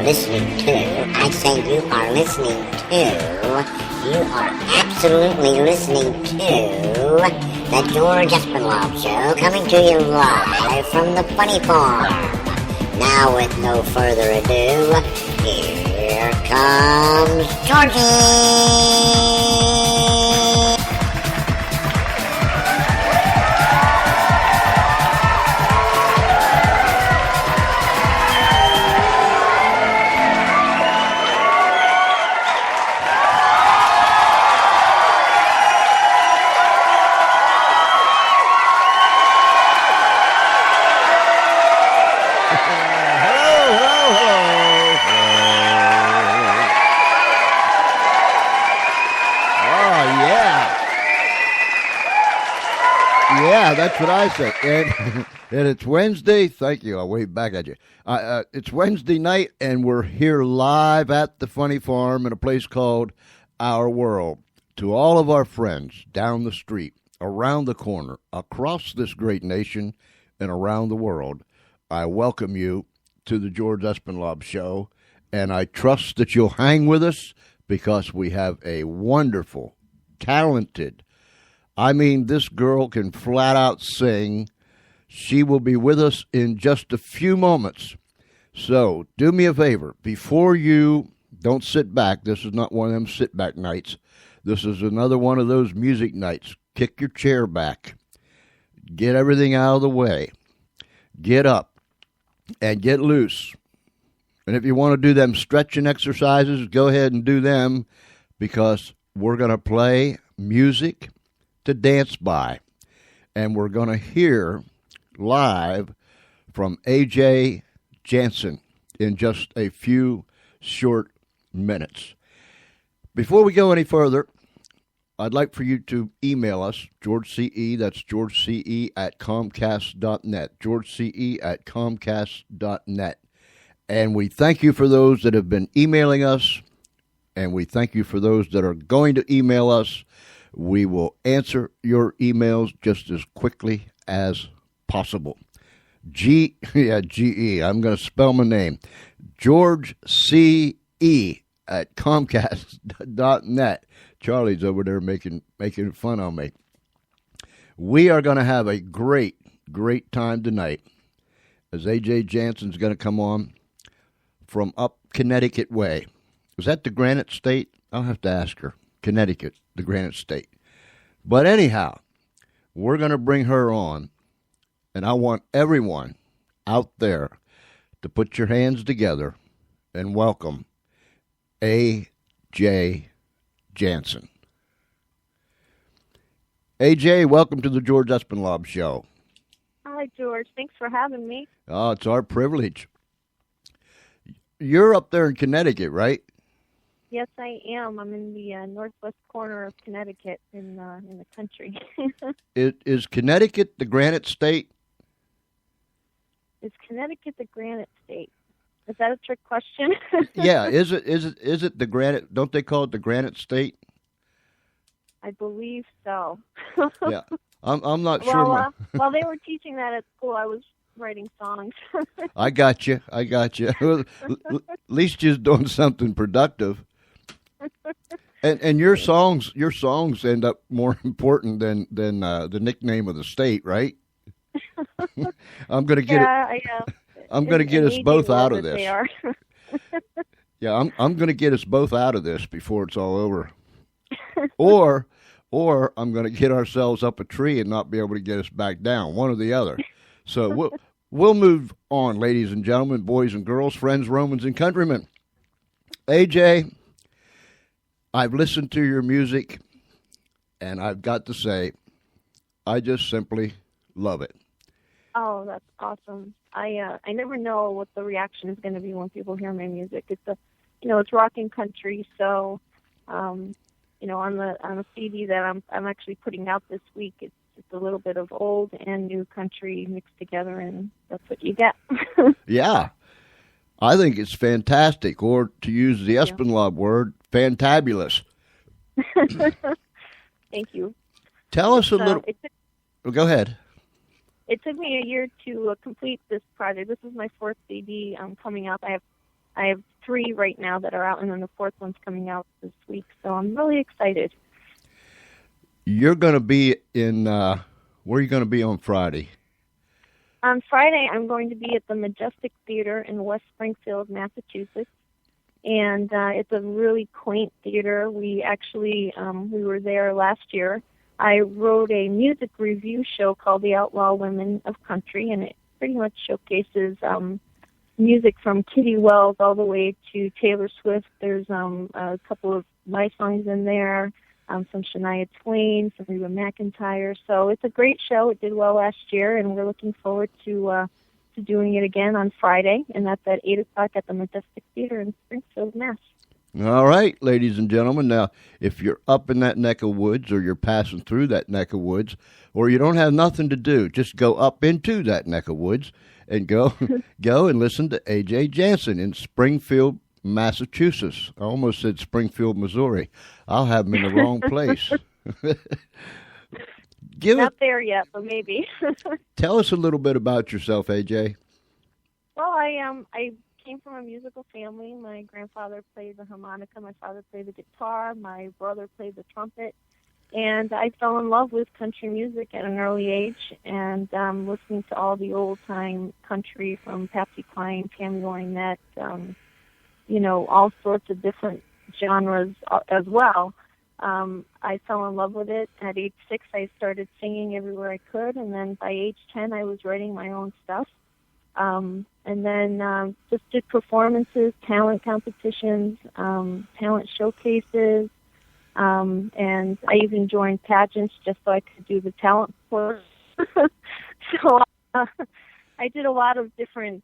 listening to, I say you are listening to, you are absolutely listening to the George Espenlaub Show, coming to you live from the Funny Farm. Now, with no further ado, here comes Georgie! That's what I said. And it's Wednesday. Thank you. I'll wave back at you. It's Wednesday night, and we're here live at the Funny Farm in a place called Our World. To all of our friends down the street, around the corner, across this great nation, and around the world, I welcome you to the George Espenlaub Show, and I trust that you'll hang with us because we have a wonderful, talented, this girl can flat out sing. She will be with us in just a few moments. So do me a favor. Before you don't sit back, this is not one of them sit back nights. This is another one of those music nights. Kick your chair back. Get everything out of the way. Get up and get loose. And if you want to do them stretching exercises, go ahead and do them because we're going to play music to dance by, and we're going to hear live from AJ Jansen in just a few short minutes. Before we go any further, I'd like for you to email us, George CE, that's George CE at Comcast.net, George CE at Comcast.net. And we thank you for those that have been emailing us, and we thank you for those that are going to email us. We will answer your emails just as quickly as possible. GE. I'm going to spell my name. George CE at Comcast.net. Charlie's over there making fun of me. We are going to have a great time tonight as AJ Jansen's going to come on from up Connecticut way. Is that the Granite State? I'll have to ask her. Connecticut, the Granite State. But anyhow, we're going to bring her on, and I want everyone out there to put your hands together and welcome AJ Jansen. AJ, welcome to the George Espenlaub Show. Hi, George. Thanks for having me. Oh, it's our privilege. You're up there in Connecticut, right? Yes, I am. I'm in the northwest corner of Connecticut in the country. Is Connecticut the Granite State? Is Connecticut the Granite State? Is that a trick question? Yeah. Is it the Granite? Don't they call it the Granite State? I believe so. Yeah. I'm not sure. While they were teaching that at school, I was writing songs. I got you. Well, at least you're doing something productive. And your songs end up more important than the nickname of the state, right? I'm gonna get I'm gonna get us both out of this. Yeah, I'm gonna get us both out of this before it's all over. Or I'm gonna get ourselves up a tree and not be able to get us back down. One or the other. So we'll move on, ladies and gentlemen, boys and girls, friends, Romans, and countrymen. AJ, I've listened to your music, and I've got to say, I just simply love it. Oh, that's awesome. I never know what the reaction is going to be when people hear my music. It's rock and country, so on the CD that I'm actually putting out this week, it's a little bit of old and new country mixed together, and that's what you get. Yeah. I think it's fantastic, or to use the Espenlaub word, fantabulous. Thank you. Tell us a little. Go ahead. It took me a year to complete this project. This is my fourth CD coming up. I have 3 right now that are out, and then the 4th one's coming out this week. So I'm really excited. You're going to be in, where are you going to be on Friday? On Friday, I'm going to be at the Majestic Theater in West Springfield, Massachusetts. And it's a really quaint theater. We actually, we were there last year. I wrote a music review show called The Outlaw Women of Country, and it pretty much showcases music from Kitty Wells all the way to Taylor Swift. There's a couple of my songs in there, some Shania Twain, some Reba McEntire. So it's a great show. It did well last year, and we're looking forward to doing it again on Friday, and that's at 8 o'clock at the Majestic Theater in Springfield, Mass. All right, ladies and gentlemen. Now, if you're up in that neck of woods, or you're passing through that neck of woods, or you don't have nothing to do, just go up into that neck of woods and go and listen to AJ Jansen in Springfield, Massachusetts. I almost said Springfield, Missouri. I'll have him in the wrong place. Not there yet, but maybe. Tell us a little bit about yourself, AJ. Well, I came from a musical family. My grandfather played the harmonica, my father played the guitar, my brother played the trumpet, and I fell in love with country music at an early age, and listening to all the old-time country from Patsy Cline, Tammy Wynette, all sorts of different genres as well. I fell in love with it. At age 6, I started singing everywhere I could, and then by age 10, I was writing my own stuff. And then just did performances, talent competitions, talent showcases, and I even joined pageants just so I could do the talent course. So I did a lot of different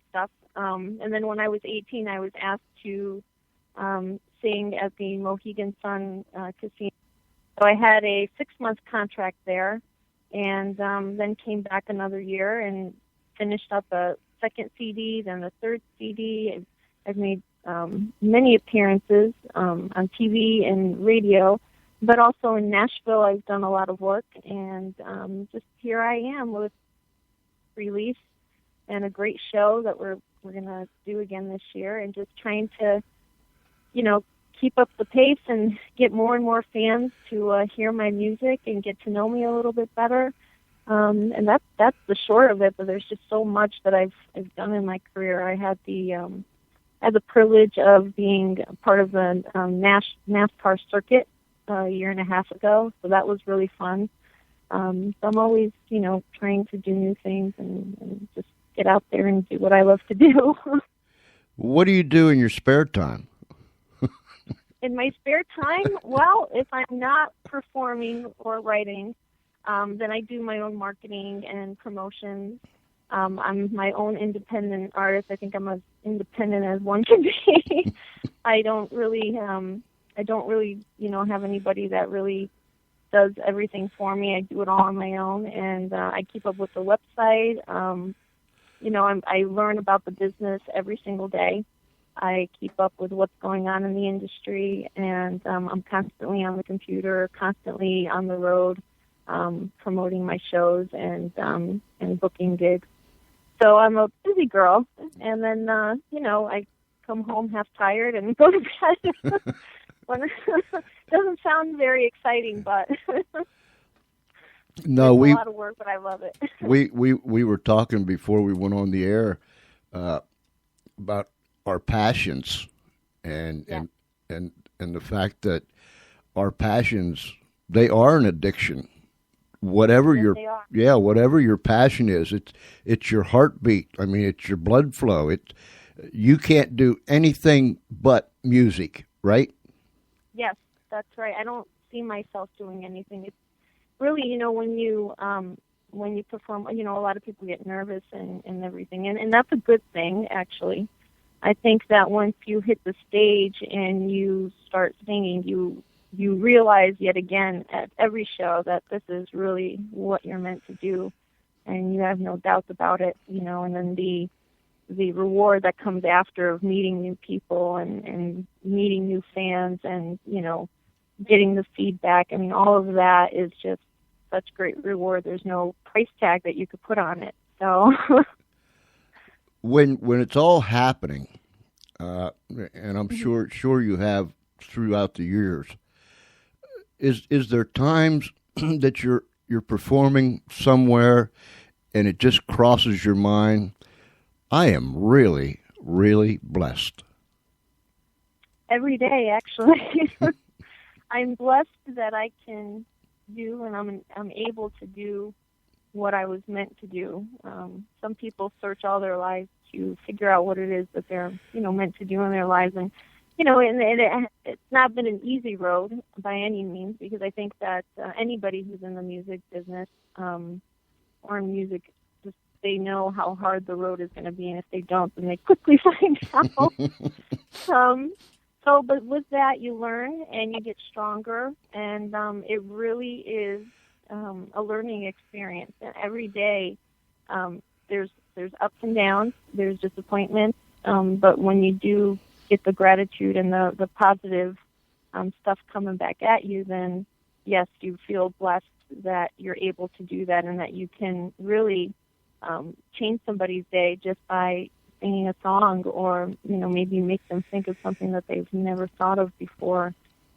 stuff. And then when I was 18, I was asked to sing at the Mohegan Sun Casino. So I had a 6-month contract there, and then came back another year and finished up a second CD, then the third CD. I've made many appearances on TV and radio, but also in Nashville I've done a lot of work, and just here I am with release and a great show that we're going to do again this year, and just trying to, keep up the pace and get more and more fans to hear my music and get to know me a little bit better. And that's the short of it, but there's just so much that I've done in my career. I had the privilege of being part of the NASCAR circuit a year and a half ago, so that was really fun. So I'm always, trying to do new things and just get out there and do what I love to do. What do you do in your spare time? In my spare time, well, if I'm not performing or writing, then I do my own marketing and promotions. I'm my own independent artist. I think I'm as independent as one can be. I don't really, have anybody that really does everything for me. I do it all on my own, and I keep up with the website. I learn about the business every single day. I keep up with what's going on in the industry, and I'm constantly on the computer, constantly on the road, promoting my shows and booking gigs. So I'm a busy girl, and then I come home half tired and go to bed. Doesn't sound very exciting, but no, it's a lot of work, but I love it. we were talking before we went on the air about our passions and the fact that our passions, they are an addiction. Whatever whatever your passion is, it's your heartbeat. I mean, it's your blood flow. You can't do anything but music, right? Yes, that's right. I don't see myself doing anything. It's really, when you perform, a lot of people get nervous and everything, and that's a good thing, actually. I think that once you hit the stage and you start singing, you realize yet again at every show that this is really what you're meant to do, and you have no doubts about it, and then the reward that comes after of meeting new people and meeting new fans and, getting the feedback. I mean, all of that is just such great reward. There's no price tag that you could put on it. So when it's all happening, and I'm sure you have throughout the years. Is there times that you're performing somewhere and it just crosses your mind? I am really, really blessed. Every day, actually. I'm blessed that I can do and I'm able to do what I was meant to do. Some people search all their lives to figure out what it is that they're, meant to do in their lives. And, it's not been an easy road by any means, because I think that anybody who's in the music business or in music, just they know how hard the road is going to be. And if they don't, then they quickly find out. But with that, you learn and you get stronger. And it really is a learning experience. And every day, there's ups and downs, there's disappointments, but when you do get the gratitude and the positive stuff coming back at you, then yes, you feel blessed that you're able to do that and that you can really change somebody's day just by singing a song, or maybe make them think of something that they've never thought of before.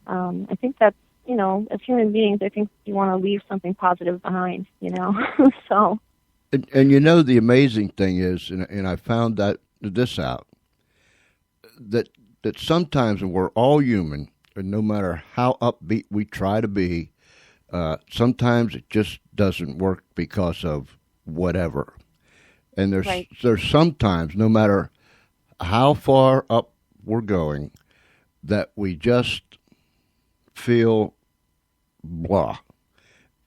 I think that's, as human beings, I think you want to leave something positive behind, so. And the amazing thing is, and I found this out, that sometimes when we're all human, and no matter how upbeat we try to be, sometimes it just doesn't work because of whatever. And there's sometimes, no matter how far up we're going, that we just feel blah.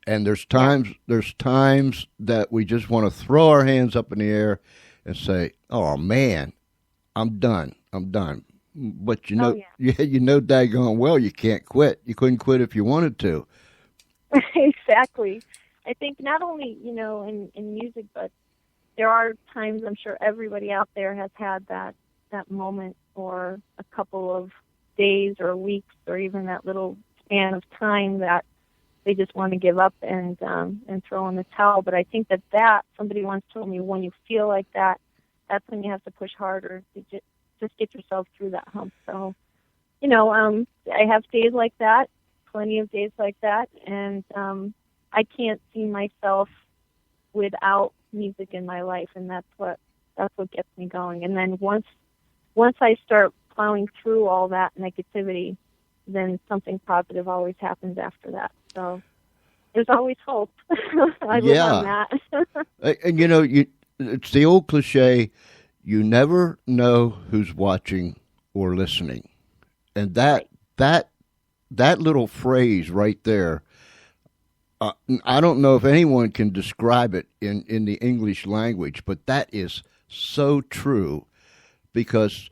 And there's times that we just want to throw our hands up in the air and say, "Oh man, I'm done. But daggone well, you can't quit. You couldn't quit if you wanted to. Exactly. I think not only, in music, but there are times, I'm sure everybody out there has had that moment, or a couple of days or weeks, or even that little span of time that they just want to give up and throw in the towel. But I think that somebody once told me, when you feel like that, that's when you have to push harder to just get yourself through that hump. So, I have days like that, plenty of days like that, and I can't see myself without music in my life, and that's what gets me going. And then once I start plowing through all that negativity, then something positive always happens after that. So there's always hope. I live on that. And it's the old cliche, you never know who's watching or listening. And that little phrase right there, I don't know if anyone can describe it in the English language, but that is so true, because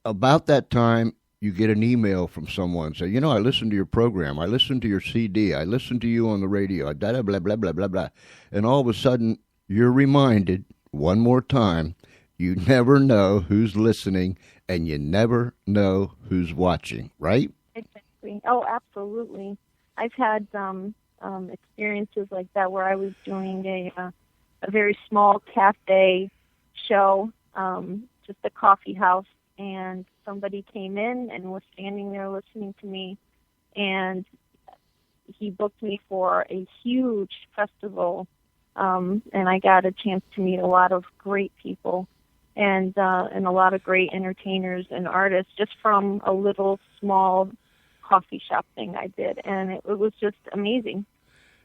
about that time you get an email from someone say, I listened to your program, I listened to your CD, I listened to you on the radio, blah, blah, blah, blah, blah, blah. And all of a sudden you're reminded one more time, you never know who's listening and you never know who's watching, right? Exactly. Oh, absolutely. I've had experiences like that where I was doing a very small cafe show, just a coffee house, and somebody came in and was standing there listening to me, and he booked me for a huge festival, and I got a chance to meet a lot of great people and a lot of great entertainers and artists just from a little small coffee shop thing I did, and it was just amazing.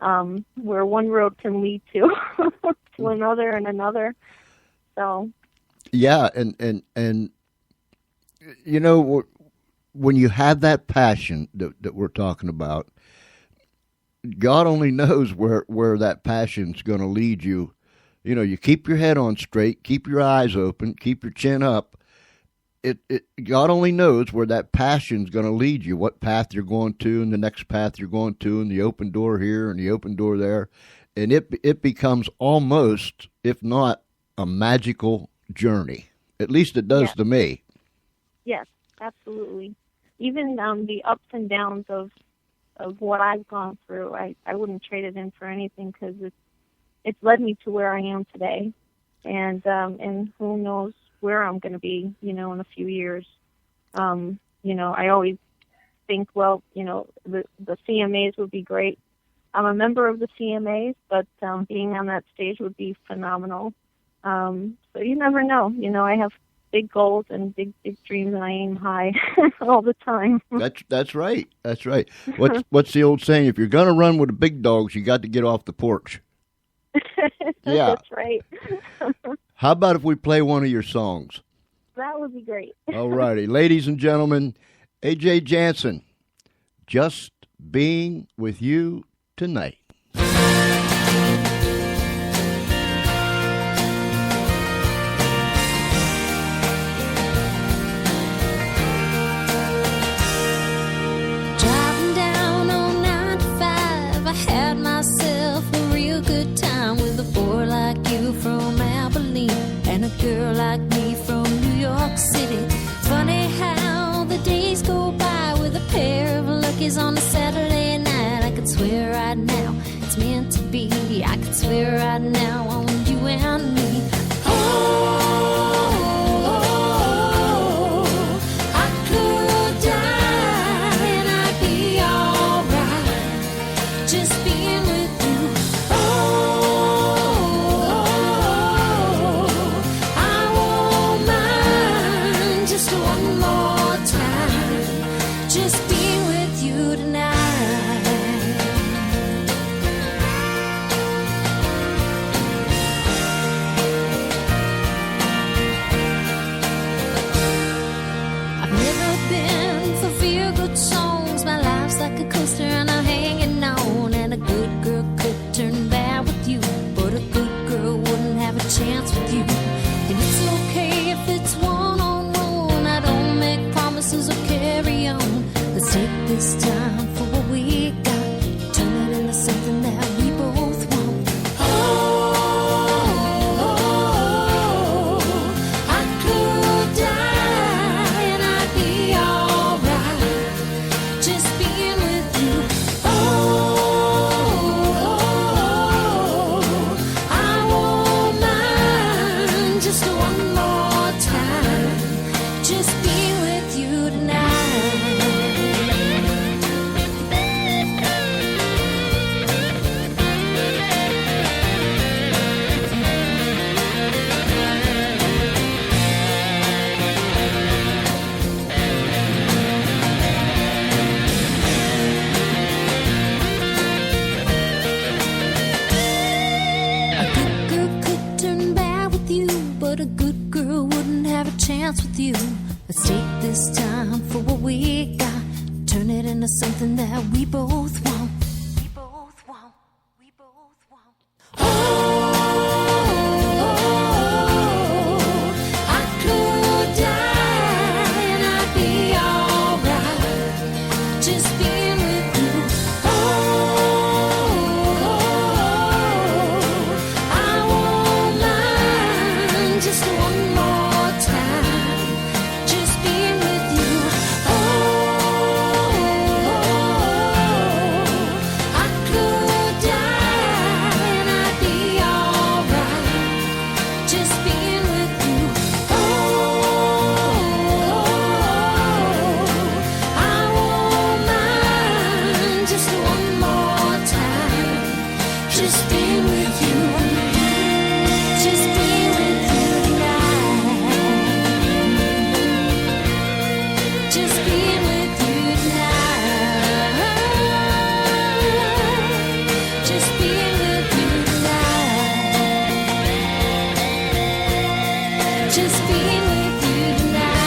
Where one road can lead to to another and another. So yeah, and when you have that passion that we're talking about, God only knows where that passion's going to lead you. You keep your head on straight, keep your eyes open, keep your chin up. God only knows where that passion's going to lead you, what path you're going to, and the next path you're going to, and the open door here and the open door there. And it becomes almost, if not, a magical journey. At least it does to me. Yes, absolutely. Even the ups and downs of what I've gone through, I wouldn't trade it in for anything, because it's led me to where I am today. And who knows where I'm going to be, in a few years. I always think, well, the CMAs would be great. I'm a member of the CMAs, but being on that stage would be phenomenal. So you never know. I have big goals and big dreams, and I aim high all the time. That's right. That's right. What's the old saying? If you're going to run with the big dogs, you got to get off the porch. Yeah. That's right. How about if we play one of your songs? That would be great. All righty. Ladies and gentlemen, AJ Jansen, Just Being With You Tonight. Driving down on 95, I had myself a real good time with a boy like you from Abilene and a girl like me from New York City. Funny how the days go by with a pair of luckies on a Saturday night. I could swear right now it's meant to be. I could swear right now on you and me. Oh, I could die and I'd be alright just being with you. Oh, I won't mind just one more time, just being with you tonight. I've never been for feel-good songs. My life's like a coaster and I'm hanging on. And a good girl could turn bad with you, but a good girl wouldn't have a chance with you. And it's okay if it's one-on-one. I don't make promises or carry on. Let's take this time for what we got, turn it into something that we both want. Oh, I could die and I'd be alright just being with you. Oh, I won't mind just one more time, just being with you tonight. A good girl could turn bad with you, but a good girl wouldn't have a chance with you. Let's take this time for what we got, turn it into something that we both want. We both want. We both want. Oh, I could die and I'd be alright just being with you. Oh, I won't mind just one more time, just being with you. Oh, I could die and I'd be alright just being with you. Oh, I won't mind just one more time, just being with you. Just being with you tonight. Just being with you tonight. Just being with you tonight. Just being with you tonight.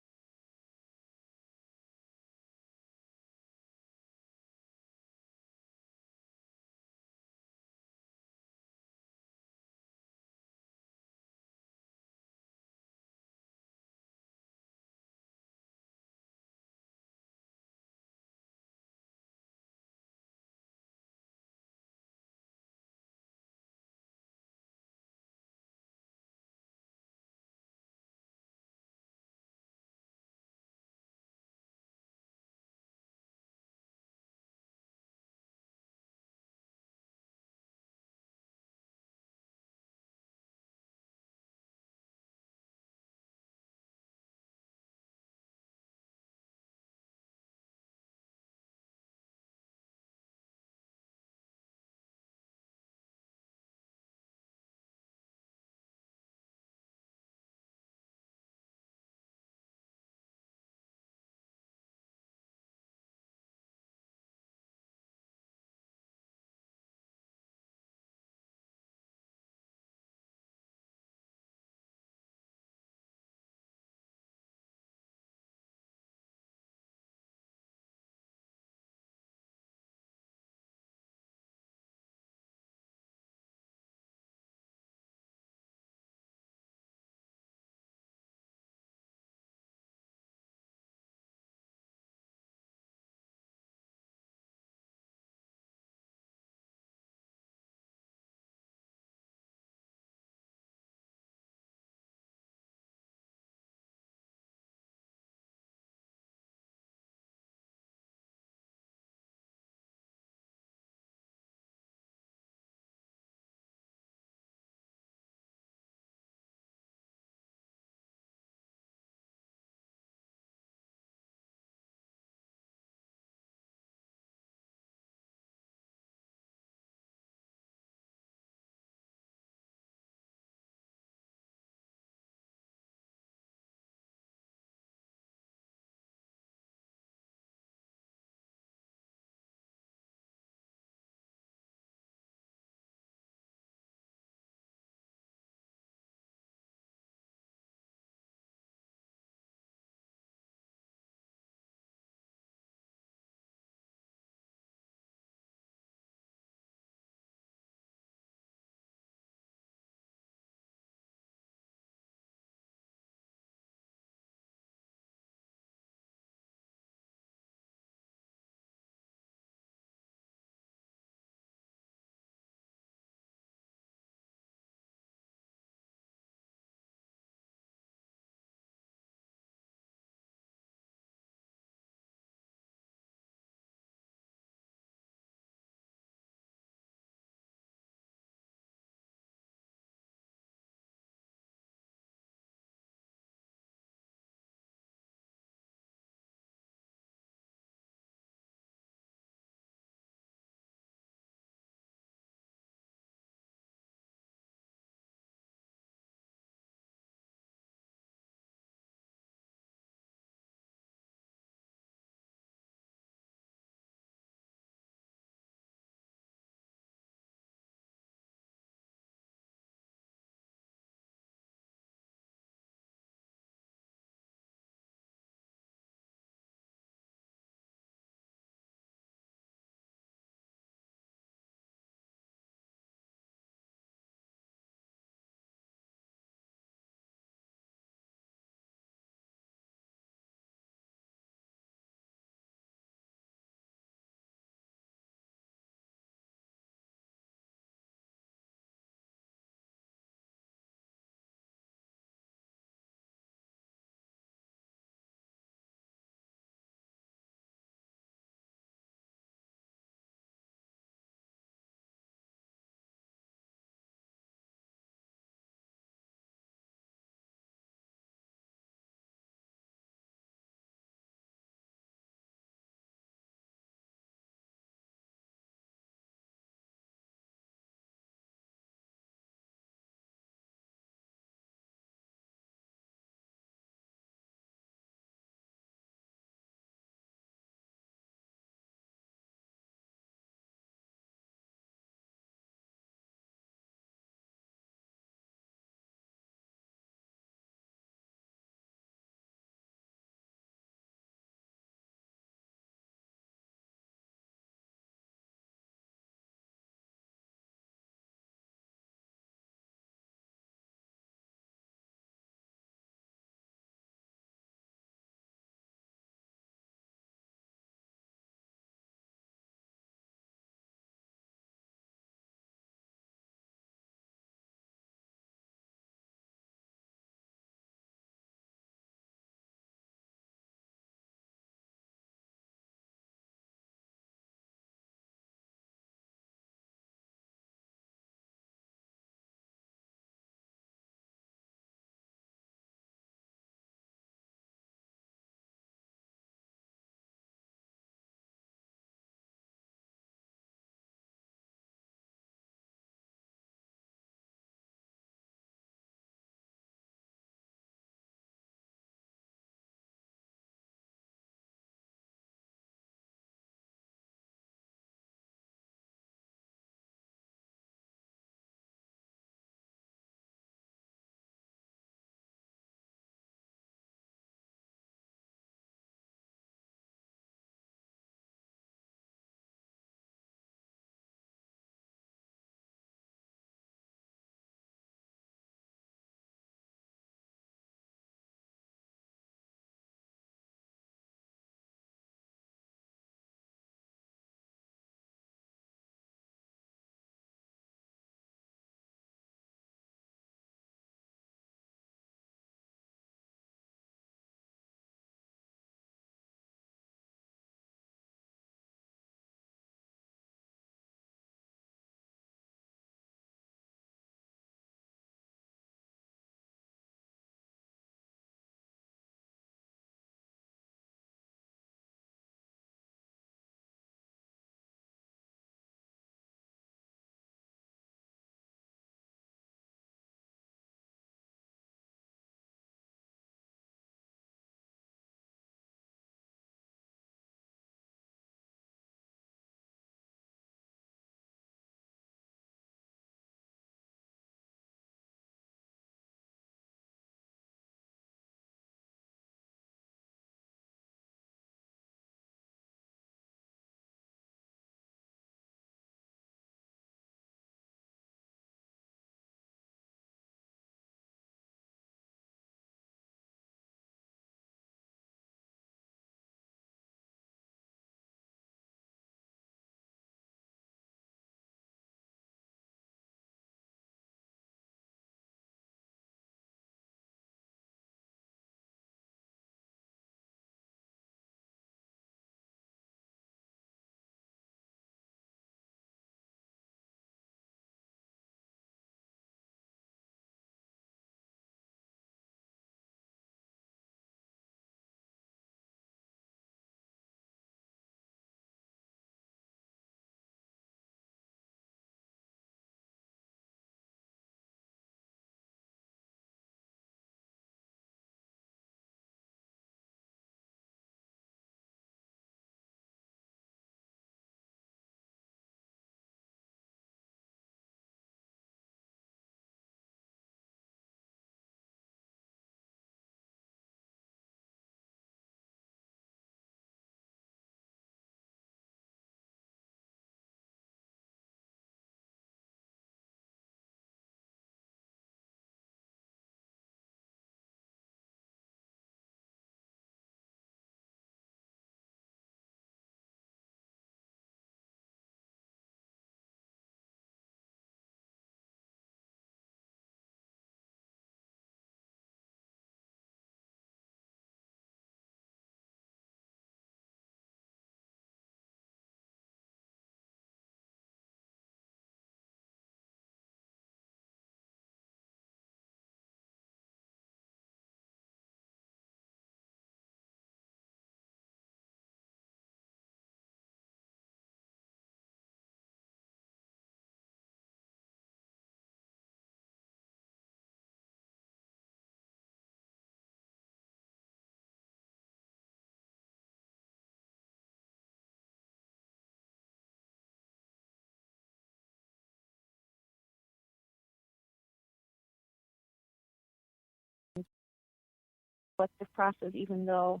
reflective process, even though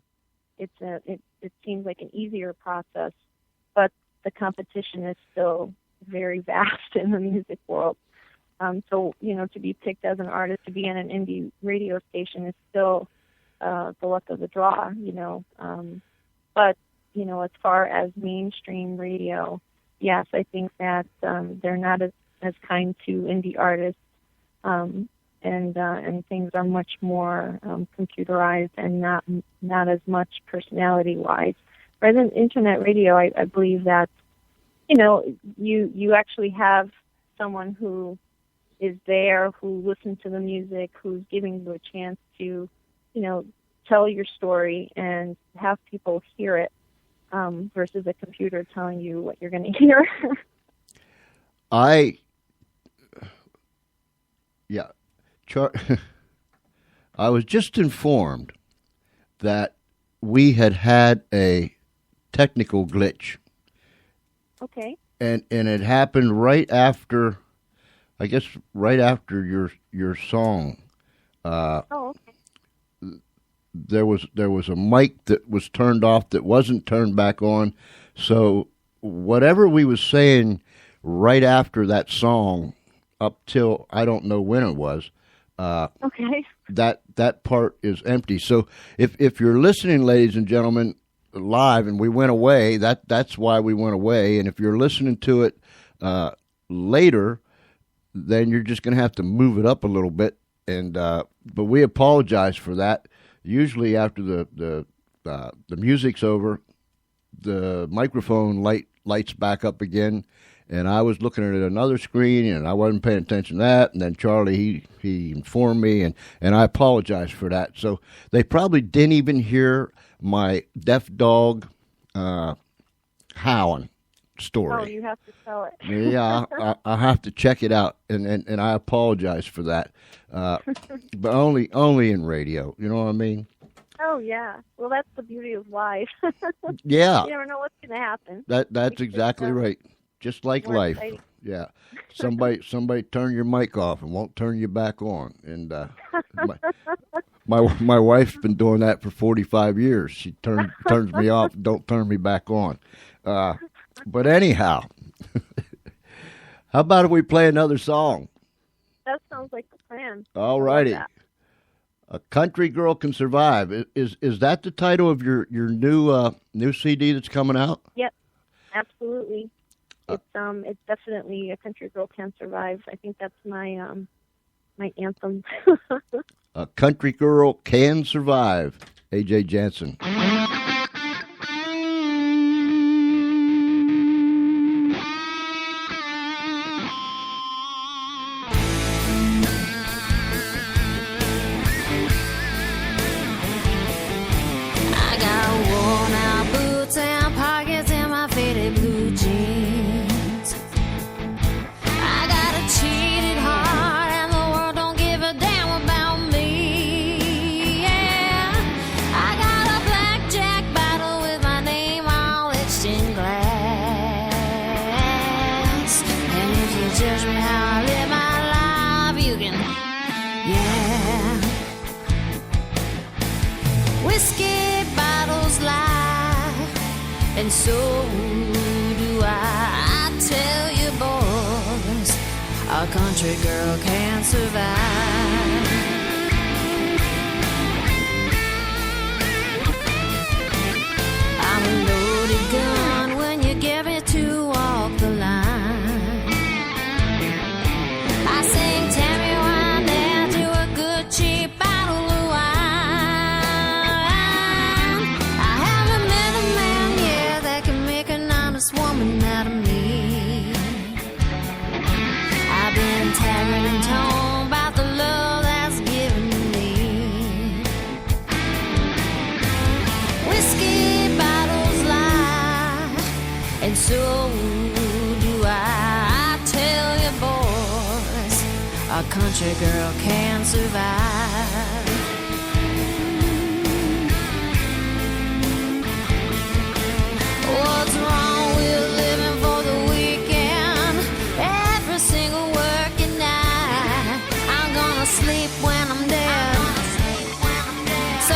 it seems like an easier process, but the competition is still very vast in the music world. So, to be picked as an artist to be in an indie radio station is still the luck of the draw, But, as far as mainstream radio, yes, I think that they're not as kind to indie artists, and things are much more computerized and not as much personality-wise. Whereas in internet radio, I believe that, you actually have someone who is there, who listens to the music, who's giving you a chance to, tell your story and have people hear it, versus a computer telling you what you're going to hear. I was just informed that we had a technical glitch. Okay. And it happened right after your song. Oh, okay. There was a mic that was turned off that wasn't turned back on. So whatever we was saying right after that song, up till I don't know when it was, okay, that part is empty. So if you're listening, ladies and gentlemen, live, and we went away, that's why we went away. And if you're listening to it later, then you're just going to have to move it up a little bit. And but we apologize for that. Usually after the music's over, the microphone lights back up again, and I was looking at another screen and I wasn't paying attention to that. And then Charlie he informed me, and I apologize for that. So they probably didn't even hear my deaf dog howling story. Oh, you have to tell it. Yeah, I have to check it out, and I apologize for that. But only in radio, you know what I mean? Oh yeah. Well, that's the beauty of live. Yeah. You never know what's going to happen. That's exactly right. Just like more life. exciting. Yeah. Somebody turn your mic off and won't turn you back on. And my wife's been doing that for 45 years. She turns me off, don't turn me back on. But anyhow, how about if we play another song? That sounds like the plan. All righty. A Country Girl Can Survive. Is that the title of your new CD that's coming out? Yep, absolutely. It's definitely A Country Girl Can Survive. I think that's my anthem. A Country Girl Can Survive. AJ Jansen. And so do I tell you boys, a country girl can survive. I'm a loaded gun when you get me to walk the line. I sing Tammy Wine down to a good cheap bottle of wine. Woman out of me. I've been tagging and told about the love that's given to me. Whiskey bottles lie, and so do I tell you boys, a country girl can survive. What's wrong? Living for the weekend, every single working night. I'm gonna sleep when I'm dead, so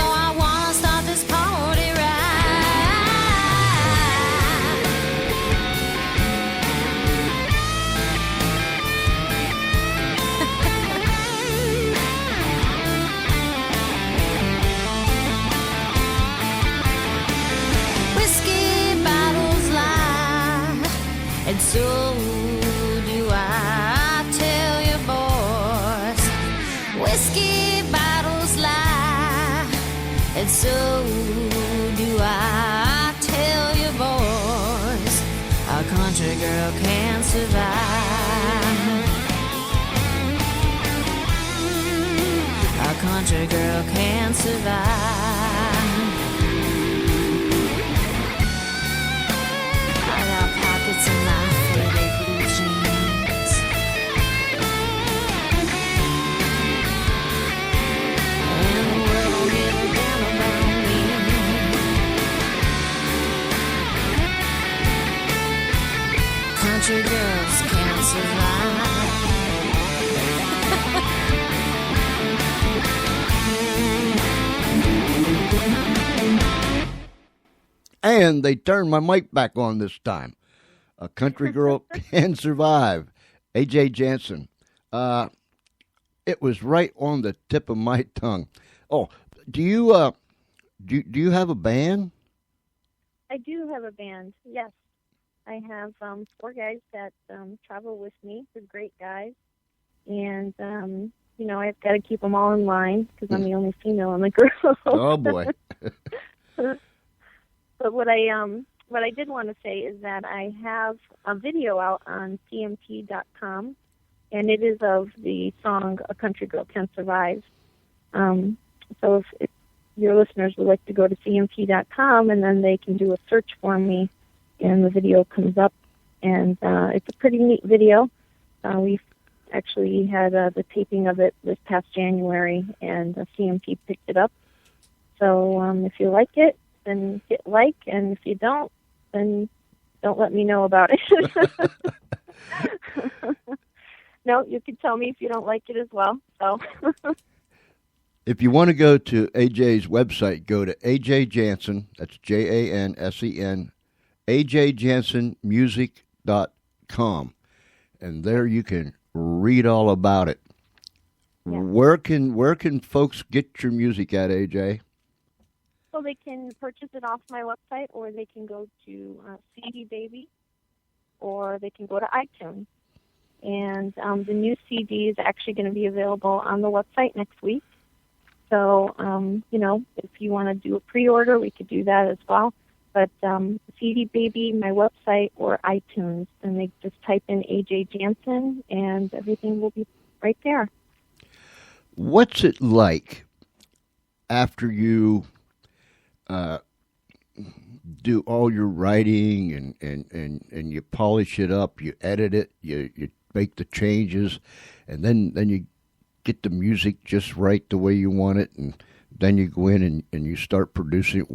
And so do I tell you boys, a country girl can survive. A country girl can survive. I got pockets in my faded blue jeans, and the world don't give a damn about me. Country girls can't survive. And they turned my mic back on this time. A country girl can survive. AJ Jansen. It was right on the tip of my tongue. Oh, do you have a band? I do have a band, yes. I have 4 guys that travel with me. They're great guys. And, I've got to keep them all in line because I'm the only female in the group. Oh, boy. But what I did want to say is that I have a video out on cmt.com, and it is of the song "A Country Girl Can Survive." So if your listeners would like to go to cmt.com, and then they can do a search for me, and the video comes up, and it's a pretty neat video. We've actually had the taping of it this past January, and CMT picked it up. So if you like it, then hit like, and if you don't, then don't let me know about it. No, you can tell me if you don't like it as well. So, if you want to go to AJ's website, go to AJ Jansen, that's Jansen, AJJansenmusic.com, and there you can read all about it. Yeah. Where can folks get your music at, AJ? So they can purchase it off my website, or they can go to CD Baby, or they can go to iTunes. And the new CD is actually going to be available on the website next week. So, if you want to do a pre-order, we could do that as well. But CD Baby, my website, or iTunes, and they just type in AJ Jansen, and everything will be right there. What's it like after you do all your writing and you polish it up, you edit it, you make the changes, and then you get the music just right the way you want it, and then you go in and you start producing it.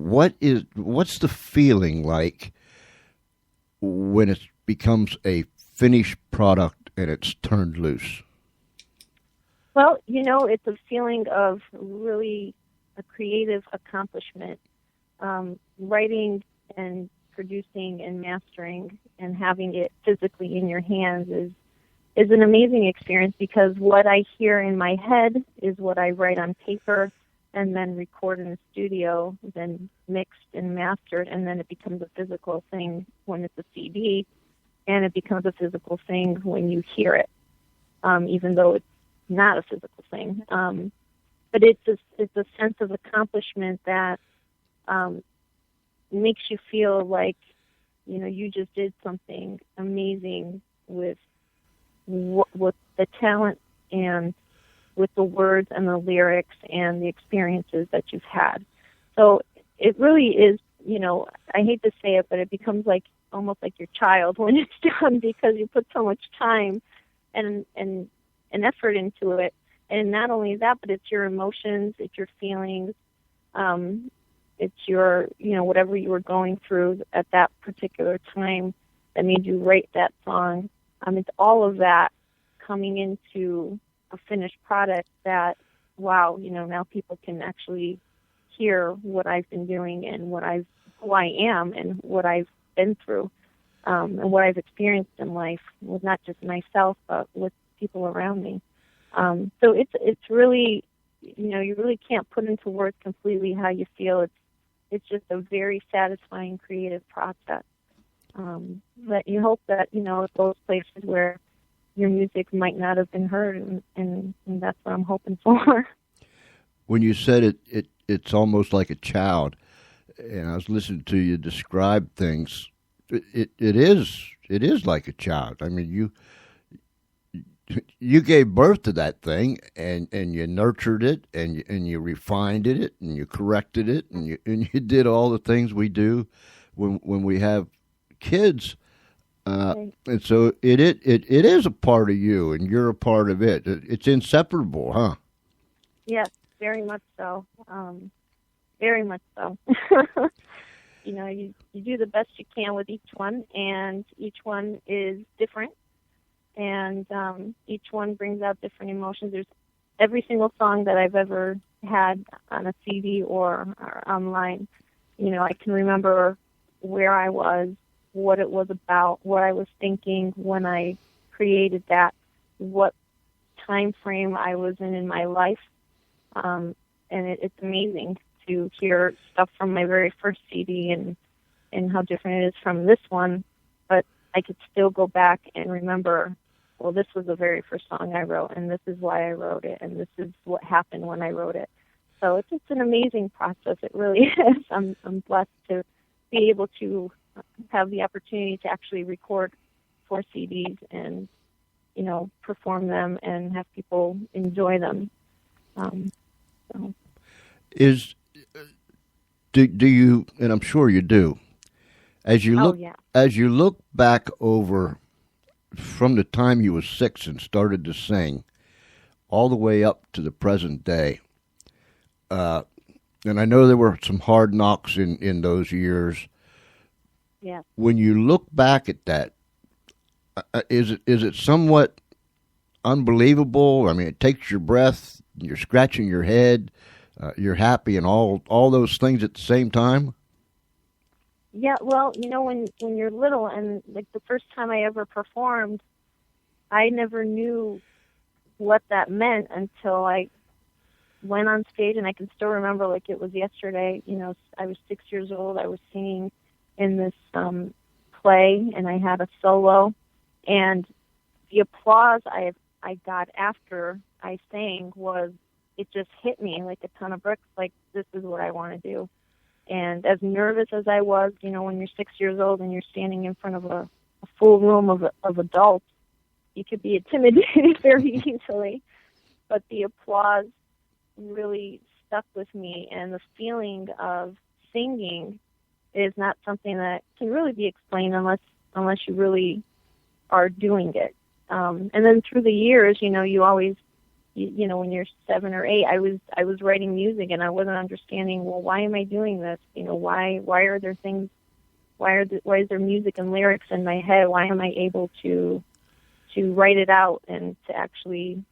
What's the feeling like when it becomes a finished product and it's turned loose? Well, it's a feeling of really a creative accomplishment. Writing and producing and mastering and having it physically in your hands is an amazing experience, because what I hear in my head is what I write on paper and then record in the studio, then mixed and mastered, and then it becomes a physical thing when it's a CD, and it becomes a physical thing when you hear it, even though it's not a physical thing. But it's a sense of accomplishment that makes you feel like, you just did something amazing with the talent and with the words and the lyrics and the experiences that you've had. So it really is, I hate to say it, but it becomes almost like your child when it's done, because you put so much time and effort into it. And not only that, but it's your emotions, it's your feelings, it's your, whatever you were going through at that particular time that made you write that song. It's all of that coming into a finished product that, wow, now people can actually hear what I've been doing and who I am and what I've been through, and what I've experienced in life with not just myself, but with people around me. So it's really, you really can't put into words completely how you feel. It's just a very satisfying creative process. But you hope that, those places where your music might not have been heard, and that's what I'm hoping for. When you said it it's almost like a child. And I was listening to you describe things. It is like a child. I mean, you gave birth to that thing, and you nurtured it, and you refined it, and you corrected it, and you did all the things we do when we have kids. And so it is a part of you, and you're a part of it. It's inseparable, huh? Yes, very much so. Very much so. You do the best you can with each one, and each one is different, and each one brings out different emotions. There's every single song that I've ever had on a CD or online. I can remember where I was, what it was about, what I was thinking when I created that, what time frame I was in my life, and it's amazing to hear stuff from my very first CD and how different it is from this one, but I could still go back and remember, well, this was the very first song I wrote, and this is why I wrote it, and this is what happened when I wrote it. So it's an amazing process. It really is. I'm blessed to be able to have the opportunity to actually record 4 CDs and, perform them and have people enjoy them. Do you, and I'm sure you do, as you look back over from the time you were 6 and started to sing all the way up to the present day, and I know there were some hard knocks in those years. Yeah. When you look back at that, is it somewhat unbelievable? I mean, it takes your breath, you're scratching your head, you're happy, and all those things at the same time? Yeah, well, when you're little, and like the first time I ever performed, I never knew what that meant until I went on stage, and I can still remember like it was yesterday. I was 6 years old. I was singing in this play, and I had a solo, and the applause I got after I sang it just hit me like a ton of bricks, like this is what I want to do. And as nervous as I was, when you're 6 years old and you're standing in front of a full room of adults, you could be intimidated very easily. But the applause really stuck with me, and the feeling of singing is not something that can really be explained unless you really are doing it. And then through the years, you always, when you're 7 or 8, I was writing music, and I wasn't understanding, well, why am I doing this? Why are there things? Why is there music and lyrics in my head? Why am I able to write it out and to actually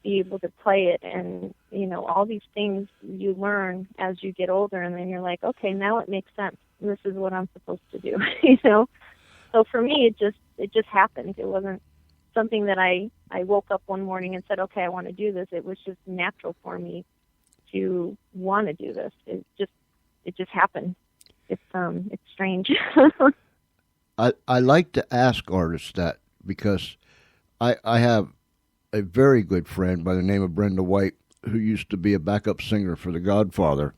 be able to play it? And all these things you learn as you get older, and then you're like, okay, now it makes sense. This is what I'm supposed to do. So for me, it just happened. It wasn't something that I woke up one morning and said, okay, I want to do this. It was just natural for me to want to do this. It just happened. It's strange. I like to ask artists that because I have a very good friend by the name of Brenda White who used to be a backup singer for The Godfather,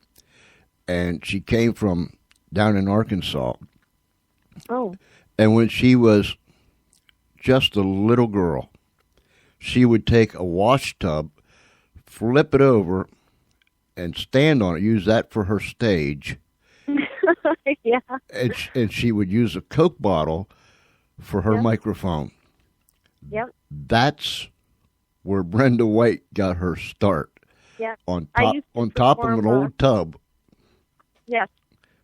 and she came from down in Arkansas. Oh. And when she was just a little girl, she would take a wash tub, flip it over, and stand on it, use that for her stage. Yeah. And she would use a Coke bottle for her microphone. Yep. That's where Brenda White got her start. Yeah. On top of an old tub. Yes.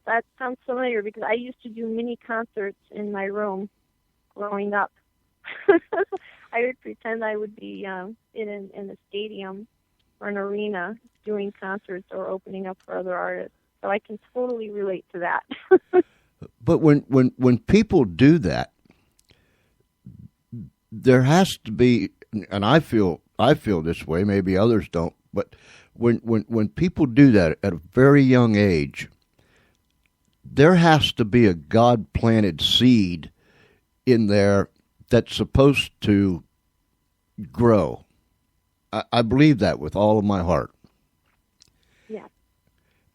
That sounds familiar because I used to do mini concerts in my room growing up. I would pretend I would be in a stadium or an arena doing concerts or opening up for other artists. So I can totally relate to that. But when people do that, there has to be, and I feel this way, maybe others don't, but when people do that at a very young age, there has to be a God-planted seed in there that's supposed to grow. I believe that with all of my heart. Yeah.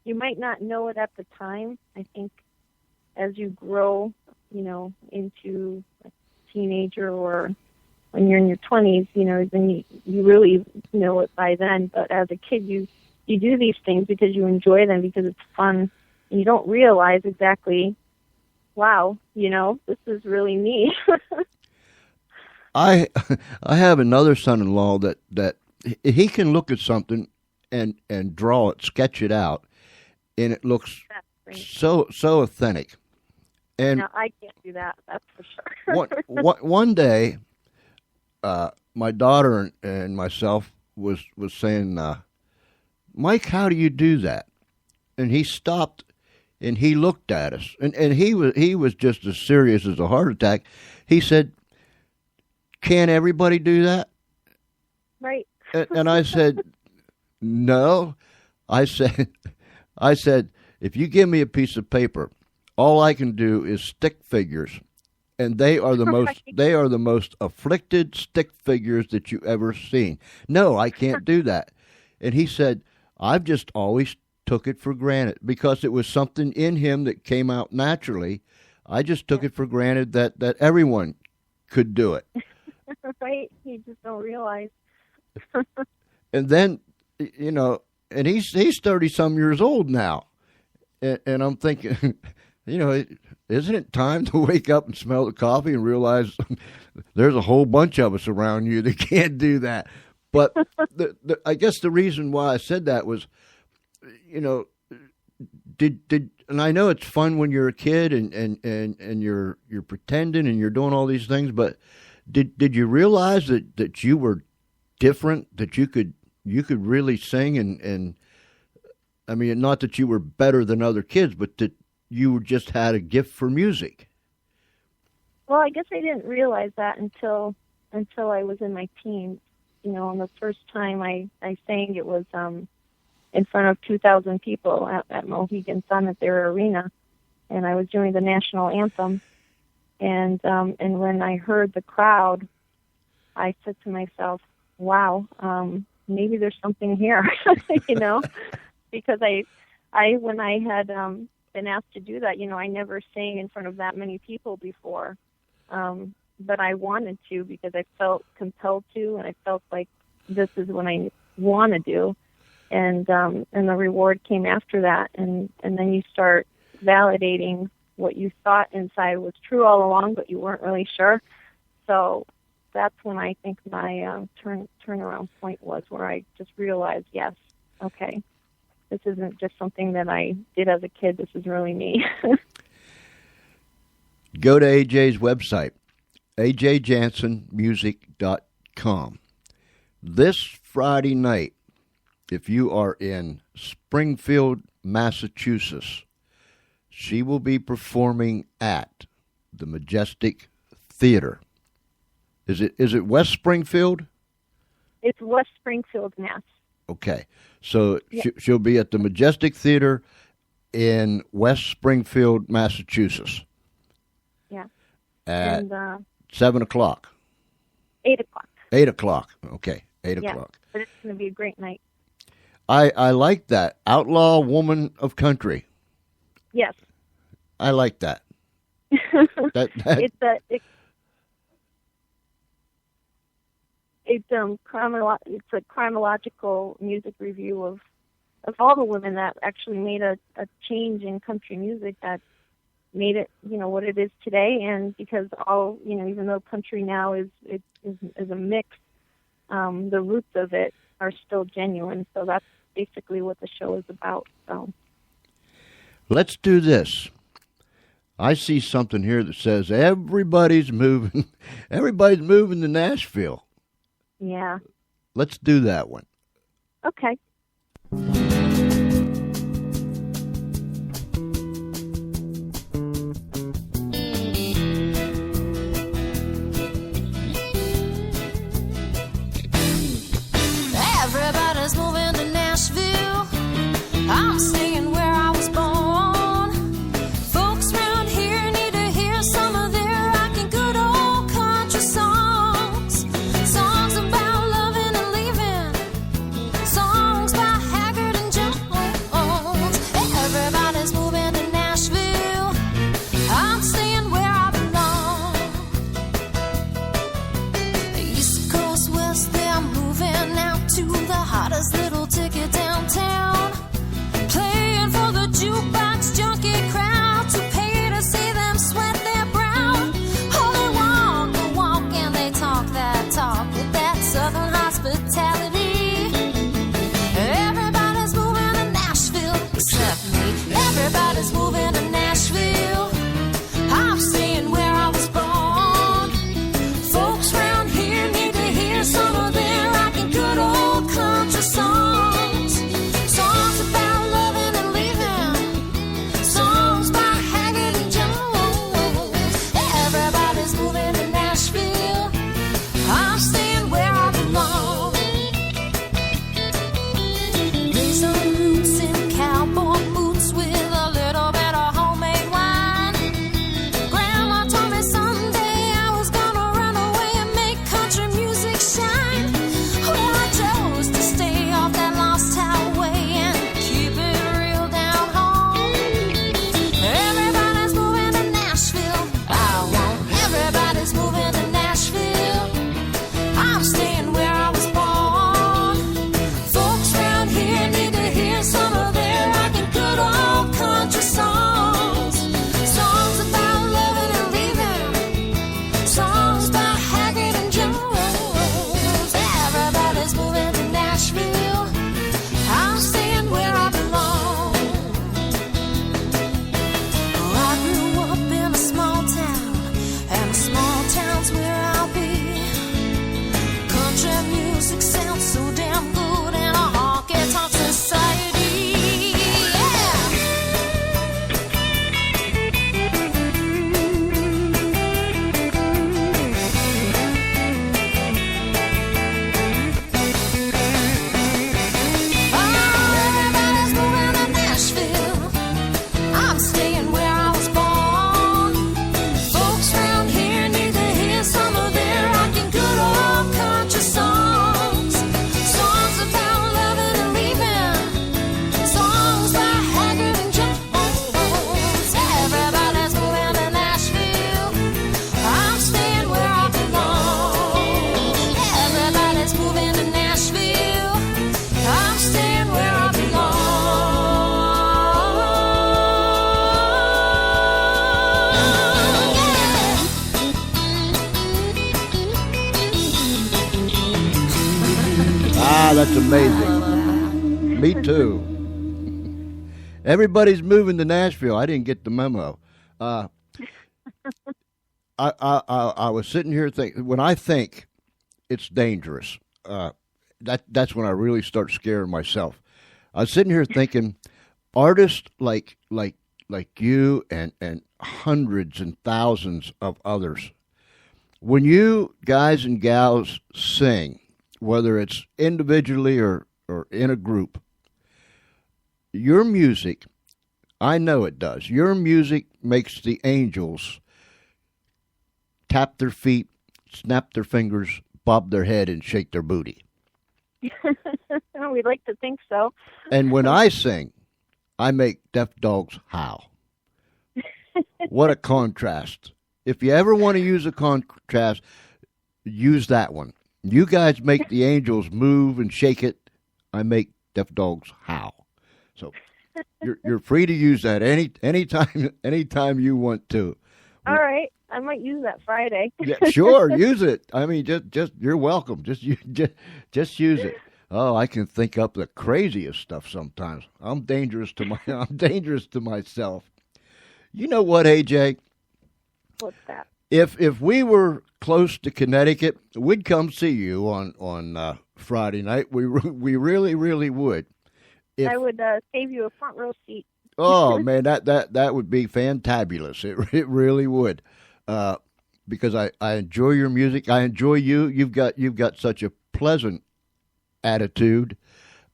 you might not know it at the time. I think as you grow, into a teenager or when you're in your 20s, then you really know it by then. But as a kid, you do these things because you enjoy them, because it's fun. And you don't realize exactly, wow, this is really me. I have another son-in-law that he can look at something and draw it, sketch it out, and it looks so authentic. And now, I can't do that. That's for sure. one day, my daughter and myself was saying, Mike, how do you do that? And he stopped and he looked at us, and he was just as serious as a heart attack. He said, "Can't everybody do that?" Right. And I said, "No." I said, if you give me a piece of paper, all I can do is stick figures, and they are the most afflicted stick figures that you ever seen. No, I can't do that. And he said, I've just always took it for granted because it was something in him that came out naturally. I just took it for granted that everyone could do it. Right. You just don't realize. And then, and he's 30-some years old now. And I'm thinking, isn't it time to wake up and smell the coffee and realize there's a whole bunch of us around you that can't do that? But I guess the reason why I said that was, and I know it's fun when you're a kid and you're pretending and you're doing all these things, but did you realize that you were different, that you could really sing and I mean, not that you were better than other kids, but that you just had a gift for music? Well, I guess I didn't realize that until I was in my teens. And the first time I sang, it was in front of 2,000 people at Mohegan Sun at their arena, and I was doing the national anthem. And when I heard the crowd, I said to myself, "Wow, maybe there's something here," because I when I had been asked to do that, I never sang in front of that many people before. But I wanted to because I felt compelled to, and I felt like this is what I want to do. And the reward came after that. And then you start validating what you thought inside was true all along, but you weren't really sure. So that's when I think my turnaround point was, where I just realized, yes, okay, this isn't just something that I did as a kid. This is really me. Go to AJ's website, ajjansenmusic.com. This Friday night, if you are in Springfield, Massachusetts, she will be performing at the Majestic Theater. Is it West Springfield? It's West Springfield, Mass. Okay. So she'll be at the Majestic Theater in West Springfield, Massachusetts. Yeah. At 7 o'clock. 8 o'clock. 8 o'clock. Okay. 8 o'clock. But it's going to be a great night. I like that. Outlaw Woman of Country. Yes. I like that. It's a chronological music review of all the women that actually made a change in country music that made it, what it is today. And because even though country now is a mix, the roots of it are still genuine. So that's basically what the show is about. So let's do this. I see something here that says everybody's moving to Nashville. Yeah. Let's do that one. Okay. Everybody's moving to Nashville. I'm staying where I was born. Folks around here need to hear some of their rockin' good old country songs. Songs about loving and leaving. Songs last little ticket downtown, playing for the jukebox junkie crowd to pay to see them sweat their brow. Oh, they walk the walk and they talk that talk with that southern hospitality. Everybody's moving to Nashville except me. Everybody's moving to Nashville. I'm staying where I was born. Folks round here need to hear some of their rockin' good old country songs. Songs about loving and leaving. Songs by Haggard and Jones. Everybody's moving to Nashville. I'm staying where I belong. Raised on roots in cowboy boots with a little bit of homemade wine. Grandma told me someday I was gonna run away and make country music shine. Well, I chose to stay off that lost highway and keep it real down home. Everybody's moving to Nashville. I won't. Everybody's moving to Nashville. I'm staying where I was born. Folks round here need to hear some of their rockin' good old country songs. Songs about loving and leaving. Songs by Haggard and Jones. Everybody's moving to Nashville. I'm staying where I belong. Oh, I grew up in a small town, and a small town's where I'll be. Country music sounds so damn good in a honky-tonk society. Everybody's moving to Nashville. I'm staying where I was born. Folks round here need to hear some of their rockin' good old country songs. Songs about loving and leaving. Songs by Haggard and Jones. Everybody's moving to Nashville. I'm staying where I belong. Everybody's moving to Nashville. I'm staying where I belong. Ah, that's amazing. Me too. Everybody's moving to Nashville. I didn't get the memo. I was sitting here thinking, when I think it's dangerous, that's when I really start scaring myself. I was sitting here thinking, artists like you and hundreds and thousands of others, when you guys and gals sing, whether it's individually or in a group, your music, I know it does, your music makes the angels tap their feet, snap their fingers, bob their head, and shake their booty. We'd like to think so. And when I sing, I make deaf dogs howl. What a contrast. If you ever want to use a contrast, use that one. You guys make the angels move and shake it. I make deaf dogs howl. So you're free to use that anytime you want to. All right. I might use that Friday. Yeah, sure, use it. I mean, just you're welcome. Just use it. Oh, I can think up the craziest stuff sometimes. I'm dangerous to myself. You know what, AJ? What's that? If we were close to Connecticut, we'd come see you on Friday night. We really would. I would save you a front row seat. Oh man, that would be fantabulous. It really would. Because I enjoy your music. I enjoy you. You've got such a pleasant attitude.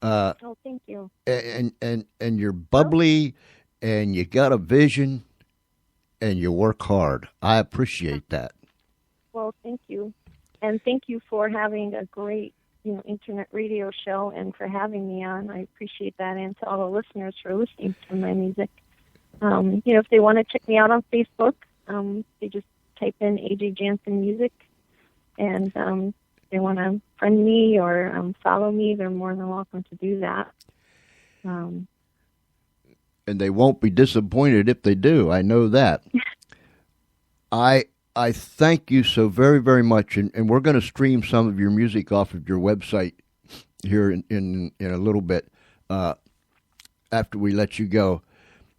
Oh, thank you. And you're bubbly, and you got a vision, and you work hard. I appreciate that. Well, thank you, and thank you for having a great internet radio show and for having me on. I appreciate that, and to all the listeners for listening to my music. If they want to check me out on Facebook, they just type in AJ Jansen Music, and they want to friend me or follow me, they're more than welcome to do that. And they won't be disappointed if they do. I know that. I thank you so very, very much, and we're going to stream some of your music off of your website here in a little bit after we let you go.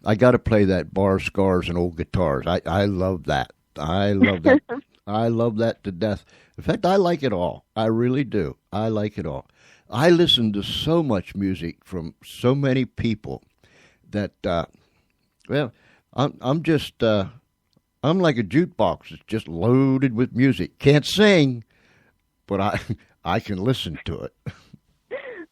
I got to play that Bar Scars and Old Guitars. I love that. I love that. I love that to death. In fact, I like it all. I really do. I like it all. I listen to so much music from so many people that, I'm just, I'm like a jukebox. It's just loaded with music. Can't sing, but I can listen to it.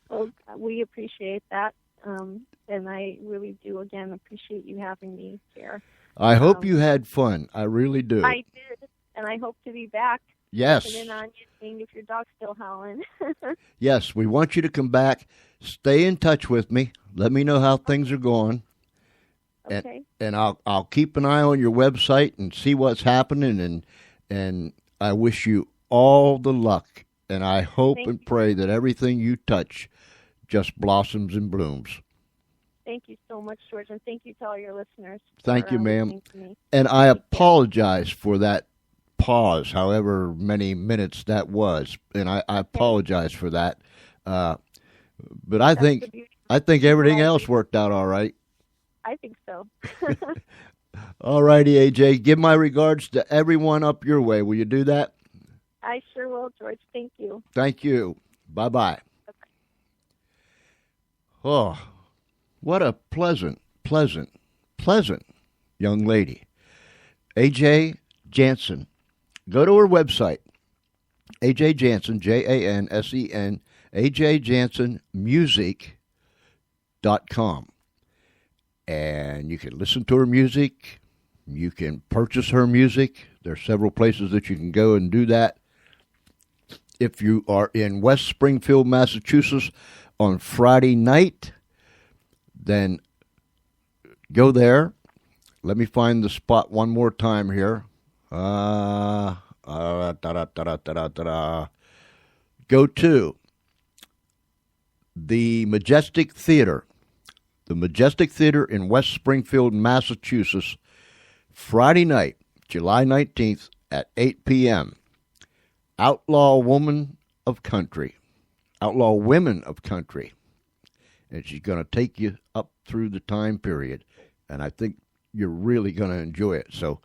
Well, we appreciate that. And I really do, again, appreciate you having me here. I hope you had fun. I really do. I did, and I hope to be back. Yes. Checking in on you, seeing if your dog's still howling. Yes, we want you to come back. Stay in touch with me. Let me know how things are going. Okay. And I'll keep an eye on your website and see what's happening. And I wish you all the luck. And I hope and pray that everything you touch just blossoms and blooms. Thank you so much, George, and thank you to all your listeners. Thank you, ma'am. And I apologize for that pause, however many minutes that was, and I apologize for that. But I think everything else worked out all right. I think so. All righty, AJ. Give my regards to everyone up your way. Will you do that? I sure will, George. Thank you. Thank you. Bye-bye. Oh, what a pleasant young lady. AJ Jansen. Go to her website, AJ Jansen, Jansen, AJJansenmusic.com. And you can listen to her music. You can purchase her music. There are several places that you can go and do that. If you are in West Springfield, Massachusetts on Friday night, then go there. Let me find the spot one more time here. Go to the Majestic Theater. The Majestic Theater in West Springfield, Massachusetts, Friday night, July 19th at 8 p.m. Outlaw Women of Country. And she's going to take you up through the time period. And I think you're really going to enjoy it. So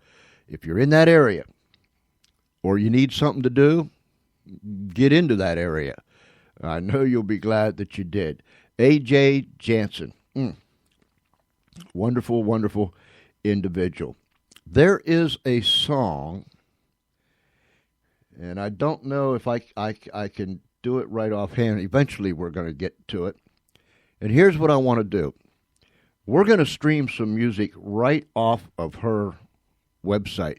if you're in that area or you need something to do, get into that area. I know you'll be glad that you did. AJ Jansen. Wonderful, wonderful individual. There is a song, and I don't know if I can do it right offhand. Eventually we're going to get to it. And here's what I want to do. We're going to stream some music right off of her website.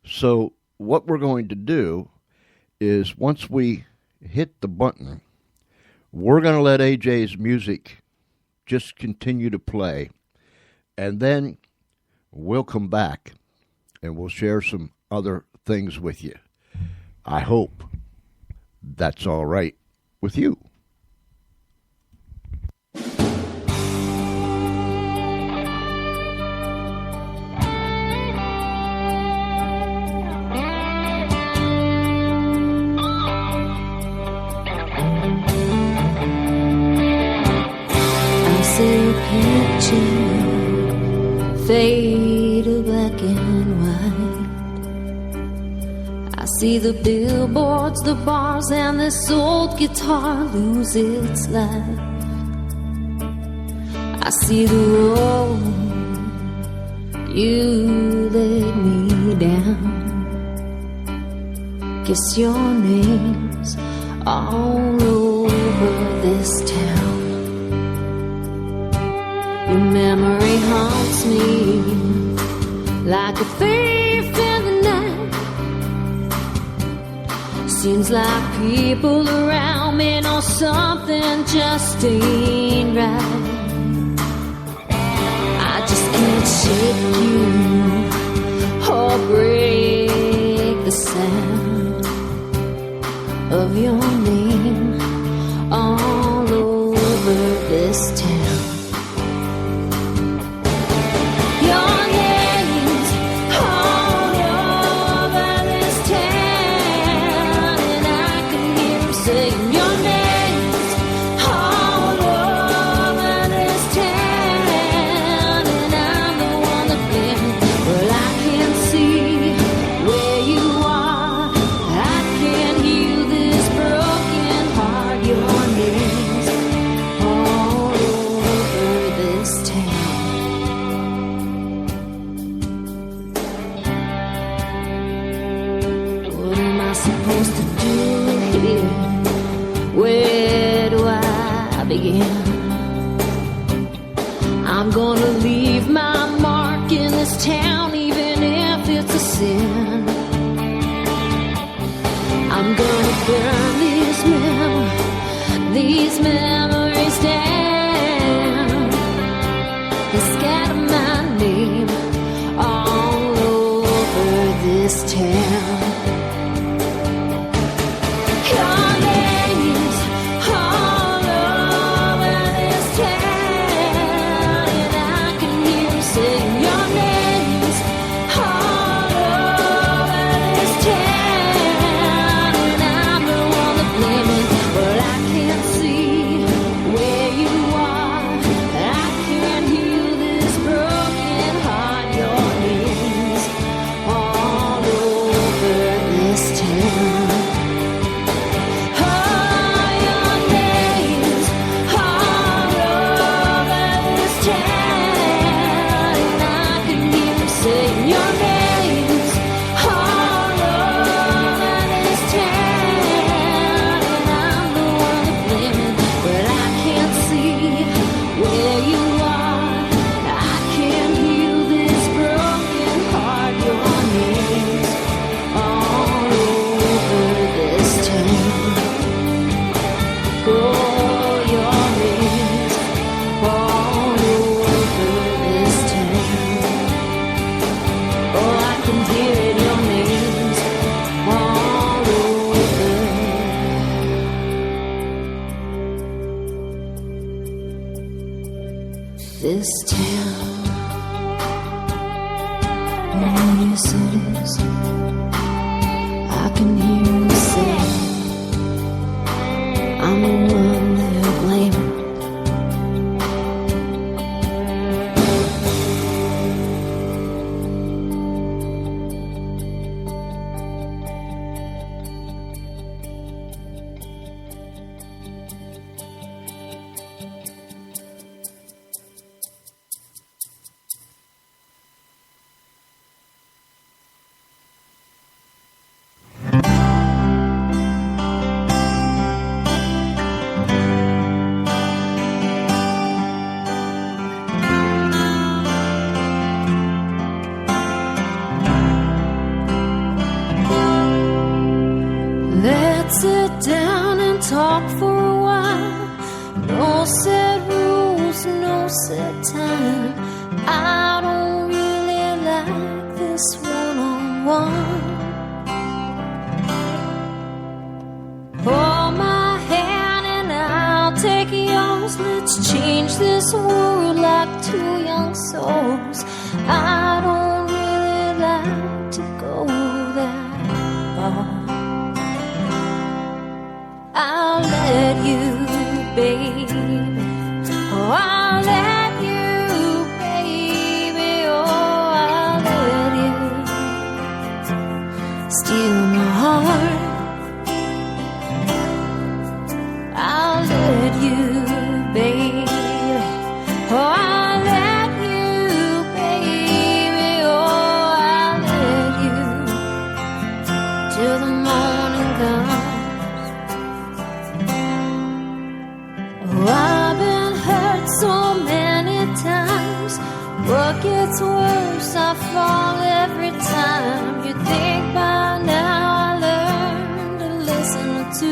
So what we're going to do is once we hit the button, we're going to let AJ's music just continue to play. And then we'll come back and we'll share some other things with you. I hope that's all right with you. Fade to black and white. I see the billboards, the bars, and this old guitar lose its life. I see the road you laid me down. Guess your name's all over this town. Your memory haunts me like a thief in the night. Seems like people around me know something just ain't right. I just can't shake you or break the sound of this town. Your name's all over this town, and I can hear them saying your name's all over this town, and I'm the one that blames. Well, I can't see where you are. I can't heal this broken heart. Your name's all over this town. What am I supposed to do here? Where do I begin? I'm gonna leave my mark in this town, even if it's a sin. I'm gonna burn these memories down, and scatter my name all over this town. Your name's all over this town, and I can hear you saying your name's all over this town, and I'm the one that blames. Well, I can't see where you are. I can't heal this broken heart. Your name's all over this town. Oh, your name's all over this town, and I can hear you saying your name's all over this town, and I'm the one that blames. But I can't see where you are. I can't heal this broken heart. Your name's all over this town. Oh, your name's all over this town. Oh, I can hear it. Your name's all over this town. Oh, yes it is. I can hear you say I'm the one they're blaming. Let's sit down and talk for a while. No set rules, no set time. I don't really like this one-on-one. Hold my hand and I'll take yours. Let's change this world like two young souls. I don't really like to go that far. I'll let you, baby. Oh, I'll let you, baby. Oh, I'll let you steal my heart. I'll let you, baby. Oh, I'll let you, baby. Oh, I'll let you till the morning comes. I've been hurt so many times. What gets worse, I fall every time. You think by now I learned to listen to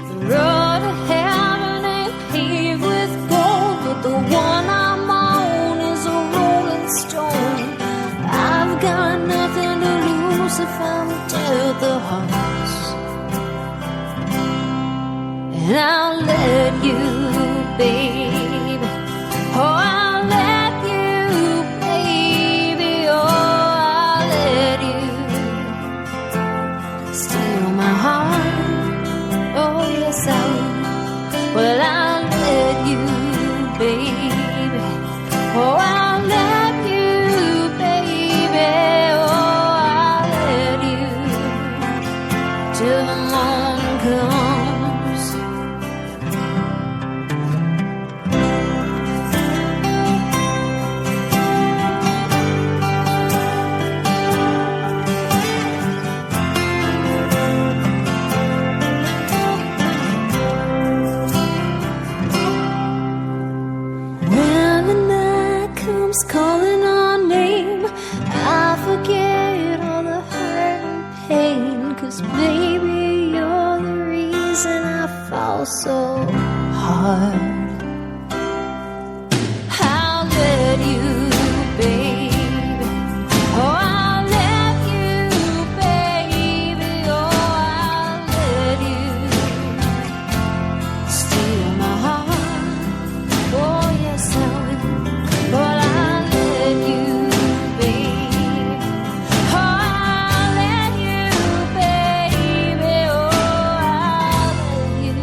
the road to heaven ain't paved with gold, but the one I'm on is a rolling stone. I've got nothing to lose if I'm dealt the hearts. I'll let you, baby. Oh, I'll let you, baby. Oh, I'll let you steal my heart. Oh, yes, I will. Well, I'll let you, baby. Oh, I'll let you, baby. Oh, I'll let you till the morning comes. When the night comes calling our name, I forget all the hurt and pain. 'Cause baby, you're the reason I fall so hard. I'll let you, baby. Oh, I'll let you, baby. Oh, I'll let you steal my heart. Oh, yes, I will. But I'll let you, baby. Oh, I'll let you, baby. Oh, I'll let you.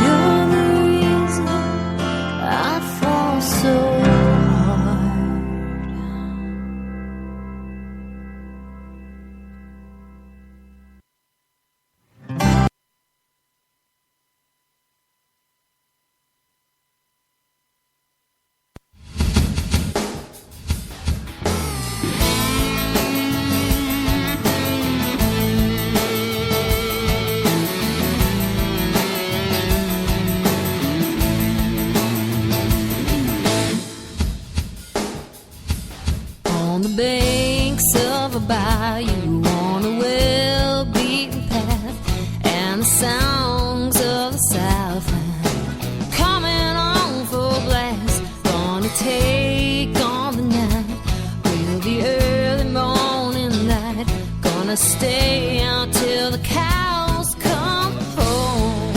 You're the reason I fall so hard. On the banks of a bayou, on a well-beaten path, and the sounds of the Southland coming on full blast. Gonna take on the night, will be early morning light. Gonna stay out till the cows come home.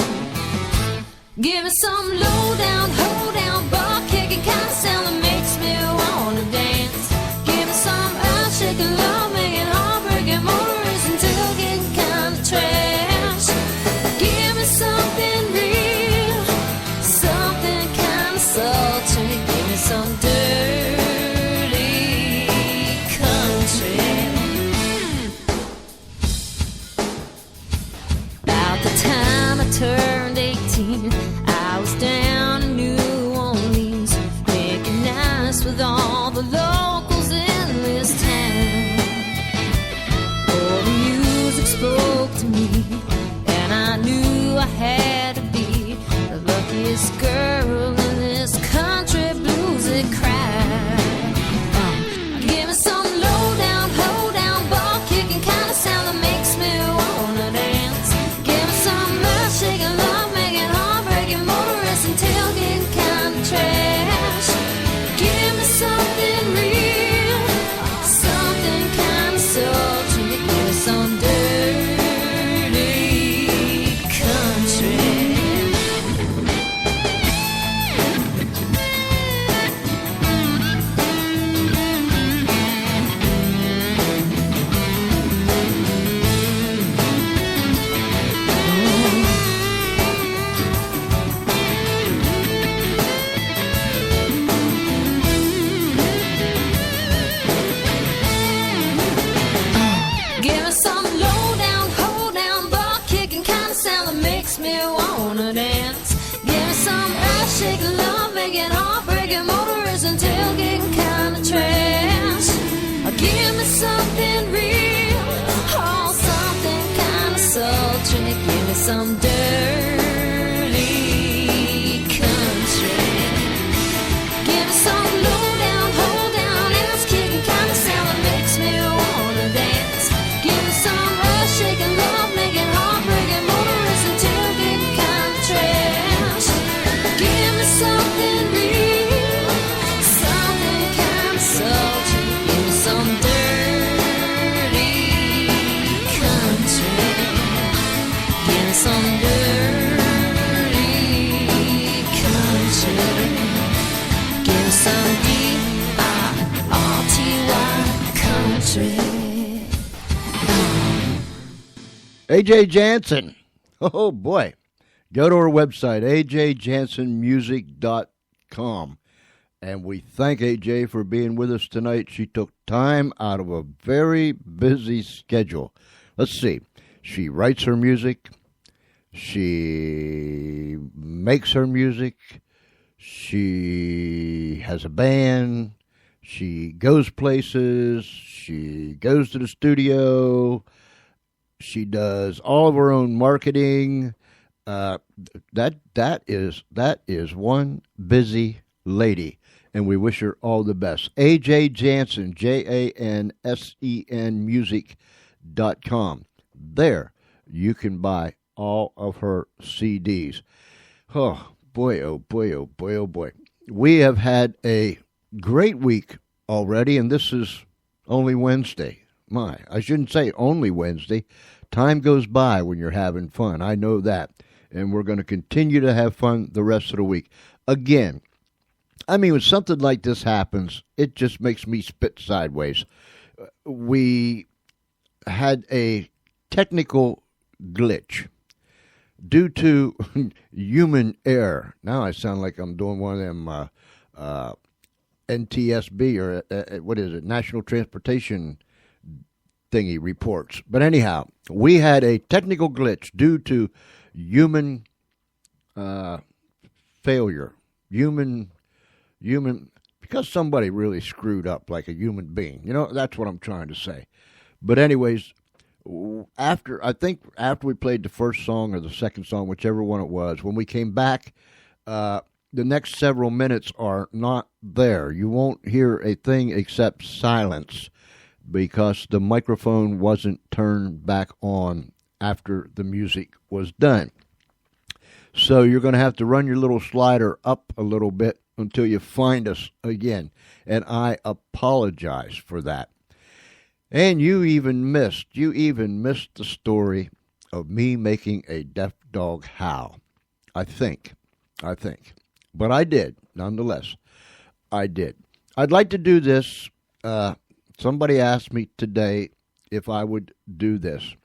Give me some low down, hold down, bar kicking kind of sound that makes me wanna dance. Give me some earth shaking, love making, heartbreaking, motorists until getting kind of trash. Give me something real, something kind of sultry. Give me some dirty country. About the time I turned 18, I was down in New Orleans, making nice with all the locals in this town. Oh, the music spoke to me, and I knew I had to be the luckiest girl in this country bluesy crowd. Give me some low down, hold down, ball kicking kind of sound that makes me wanna dance. Give me some earth shaking, love making, heartbreaking, motorists and tailgating kind of trash. Give me something real, something kind of sultry. Give me some dirty country. Give me some low down, hold down, ball kicking kind of sound that makes me wanna dance. Give me some earth shaking, love making, heartbreaking, motorists and tailgating kind of trash. Give me something real, oh, something kind of sultry. Give me some dirty country. Give me some low down, hold down, ass kicking kind of sound that makes me wanna dance. Give me some earth shaking, love making, heartbreaking, motorists and tailgating kind of trash. AJ Jansen. Oh, boy. Go to our website, ajjansenmusic.com. And we thank AJ for being with us tonight. She took time out of a very busy schedule. Let's see. She writes her music. She makes her music. She has a band. She goes places. She goes to the studio. She does all of her own marketing. That is one busy lady, and we wish her all the best. AJ Jansen, JANSEN music.com. There you can buy all of her CDs. Oh boy, oh boy, oh boy, oh boy. We have had a great week already, and this is only Wednesday. I shouldn't say only Wednesday. Time goes by when you're having fun. I know that. And we're going to continue to have fun the rest of the week. Again, I mean, when something like this happens, it just makes me spit sideways. We had a technical glitch due to human error. Now I sound like I'm doing one of them NTSB or what is it, National Transportation thingy reports. But anyhow, we had a technical glitch due to human failure. Human, because somebody really screwed up like a human being. You know, that's what I'm trying to say. But anyways, after we played the first song or the second song, whichever one it was, when we came back, the next several minutes are not there. You won't hear a thing except silence because the microphone wasn't turned back on after the music was done. So you're going to have to run your little slider up a little bit until you find us again. And I apologize for that. And you even missed the story of me making a deaf dog howl. I think. But I did, nonetheless. I did. I'd like to do this. Somebody asked me today if I would do this.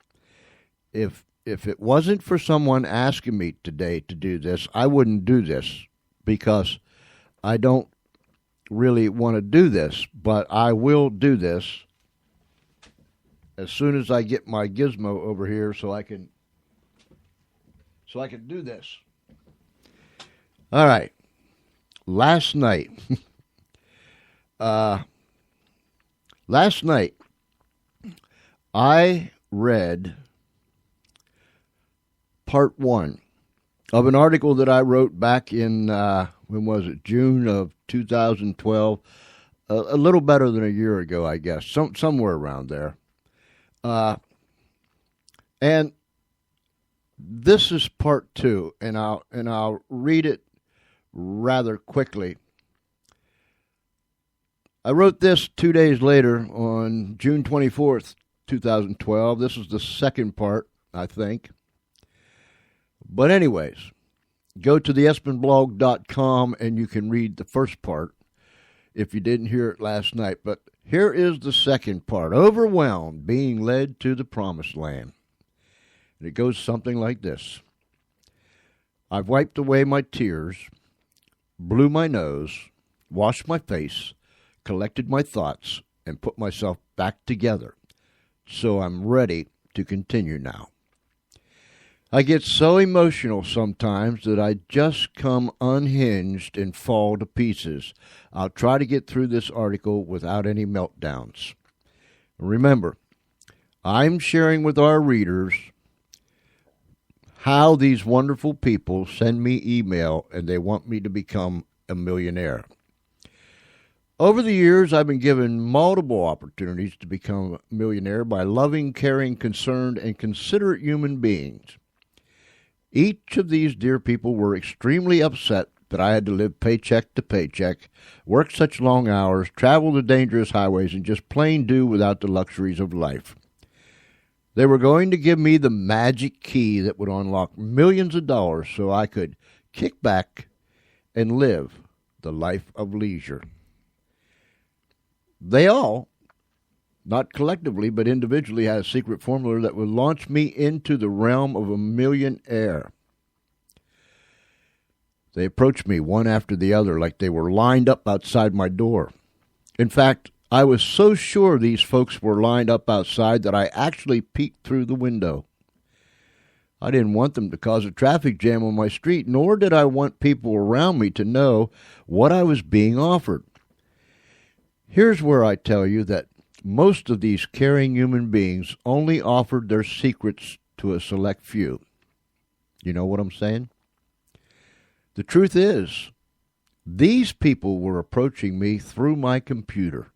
If it wasn't for someone asking me today to do this, I wouldn't do this because I don't really want to do this, but I will do this as soon as I get my gizmo over here so I can do this. All right. Last night I read part 1 of an article that I wrote back in, when was it, June of 2012, a little better than a year ago, I guess, somewhere around there. And this is part 2, and I'll read it rather quickly. I wrote this 2 days later on June 24th, 2012. This is the second part, I think. But anyways, go to theespenblog.com and you can read the first part if you didn't hear it last night. But here is the second part. Overwhelmed, being led to the promised land. And it goes something like this. I've wiped away my tears, blew my nose, washed my face, collected my thoughts, and put myself back together. So I'm ready to continue now. I get so emotional sometimes that I just come unhinged and fall to pieces. I'll try to get through this article without any meltdowns. Remember, I'm sharing with our readers how these wonderful people send me email and they want me to become a millionaire. Over the years, I've been given multiple opportunities to become a millionaire by loving, caring, concerned, and considerate human beings. Each of these dear people were extremely upset that I had to live paycheck to paycheck, work such long hours, travel the dangerous highways, and just plain do without the luxuries of life. They were going to give me the magic key that would unlock millions of dollars so I could kick back and live the life of leisure. They all not collectively, but individually, had a secret formula that would launch me into the realm of a millionaire. They approached me one after the other like they were lined up outside my door. In fact, I was so sure these folks were lined up outside that I actually peeked through the window. I didn't want them to cause a traffic jam on my street, nor did I want people around me to know what I was being offered. Here's where I tell you that most of these caring human beings only offered their secrets to a select few. You know what I'm saying? The truth is, these people were approaching me through my computer.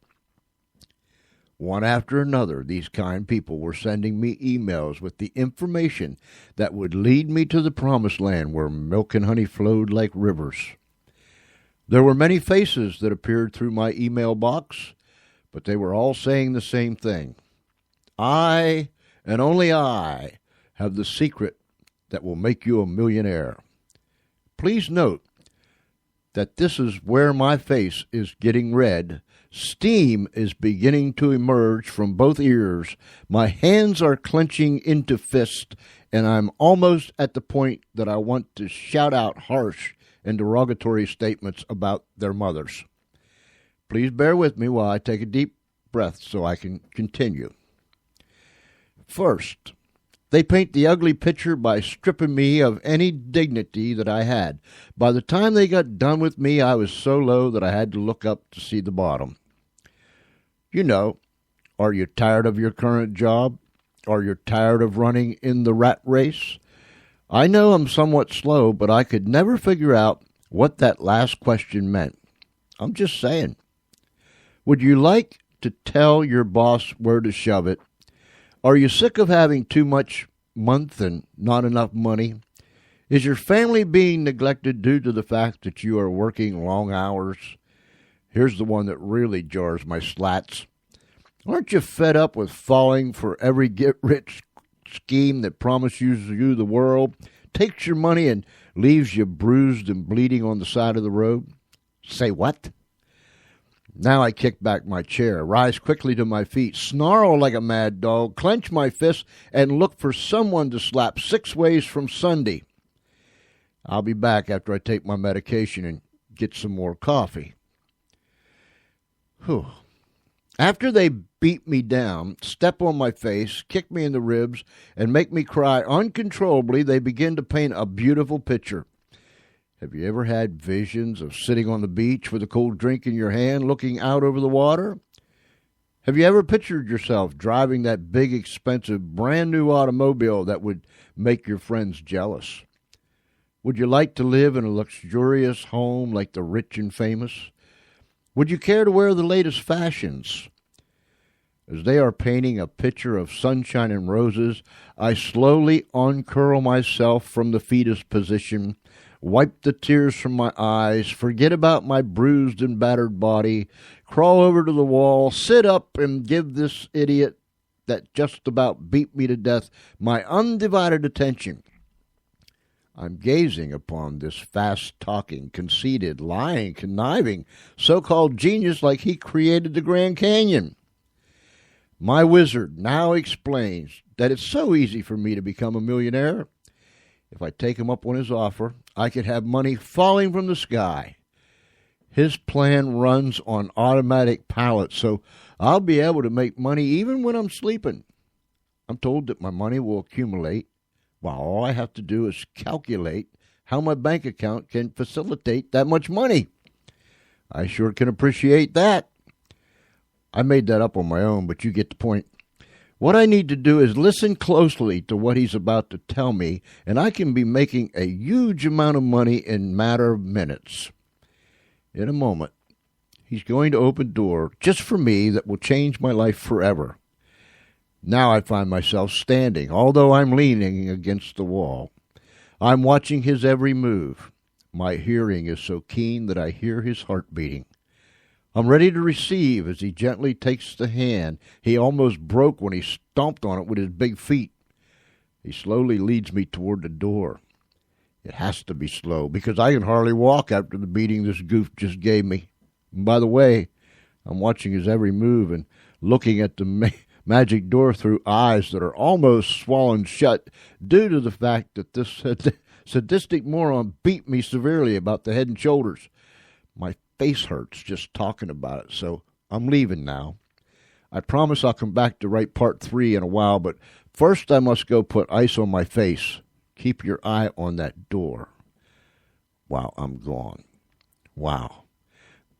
One after another, these kind people were sending me emails with the information that would lead me to the promised land where milk and honey flowed like rivers. There were many faces that appeared through my email box, but they were all saying the same thing. I, and only I, have the secret that will make you a millionaire. Please note that this is where my face is getting red. Steam is beginning to emerge from both ears. My hands are clenching into fists, and I'm almost at the point that I want to shout out harsh and derogatory statements about their mothers. Please bear with me while I take a deep breath so I can continue. First, they paint the ugly picture by stripping me of any dignity that I had. By the time they got done with me, I was so low that I had to look up to see the bottom. You know, are you tired of your current job? Are you tired of running in the rat race? I know I'm somewhat slow, but I could never figure out what that last question meant. I'm just saying. Would you like to tell your boss where to shove it? Are you sick of having too much month and not enough money? Is your family being neglected due to the fact that you are working long hours? Here's the one that really jars my slats. Aren't you fed up with falling for every get-rich scheme that promises you the world, takes your money, and leaves you bruised and bleeding on the side of the road? Say what? Now I kick back my chair, rise quickly to my feet, snarl like a mad dog, clench my fists, and look for someone to slap 6 ways from Sunday. I'll be back after I take my medication and get some more coffee. Whew. After they beat me down, step on my face, kick me in the ribs, and make me cry uncontrollably, they begin to paint a beautiful picture. Have you ever had visions of sitting on the beach with a cold drink in your hand, looking out over the water? Have you ever pictured yourself driving that big, expensive, brand-new automobile that would make your friends jealous? Would you like to live in a luxurious home like the rich and famous? Would you care to wear the latest fashions? As they are painting a picture of sunshine and roses, I slowly uncurl myself from the fetus position, wipe the tears from my eyes, forget about my bruised and battered body, crawl over to the wall, sit up, and give this idiot that just about beat me to death my undivided attention. I'm gazing upon this fast-talking, conceited, lying, conniving, so-called genius like he created the Grand Canyon. My wizard now explains that it's so easy for me to become a millionaire. If I take him up on his offer, I could have money falling from the sky. His plan runs on automatic pilot, so I'll be able to make money even when I'm sleeping. I'm told that my money will accumulate, while all I have to do is calculate how my bank account can facilitate that much money. I sure can appreciate that. I made that up on my own, but you get the point. What I need to do is listen closely to what he's about to tell me, and I can be making a huge amount of money in a matter of minutes. In a moment, he's going to open a door just for me that will change my life forever. Now I find myself standing, although I'm leaning against the wall. I'm watching his every move. My hearing is so keen that I hear his heart beating. I'm ready to receive as he gently takes the hand he almost broke when he stomped on it with his big feet. He slowly leads me toward the door. It has to be slow, because I can hardly walk after the beating this goof just gave me. And by the way, I'm watching his every move and looking at the magic door through eyes that are almost swollen shut due to the fact that this sadistic moron beat me severely about the Head and Shoulders. My face hurts just talking about it, so I'm leaving now. I promise I'll come back to write part 3 in a while, but first I must go put ice on my face. Keep your eye on that door. Wow, I'm gone. Wow.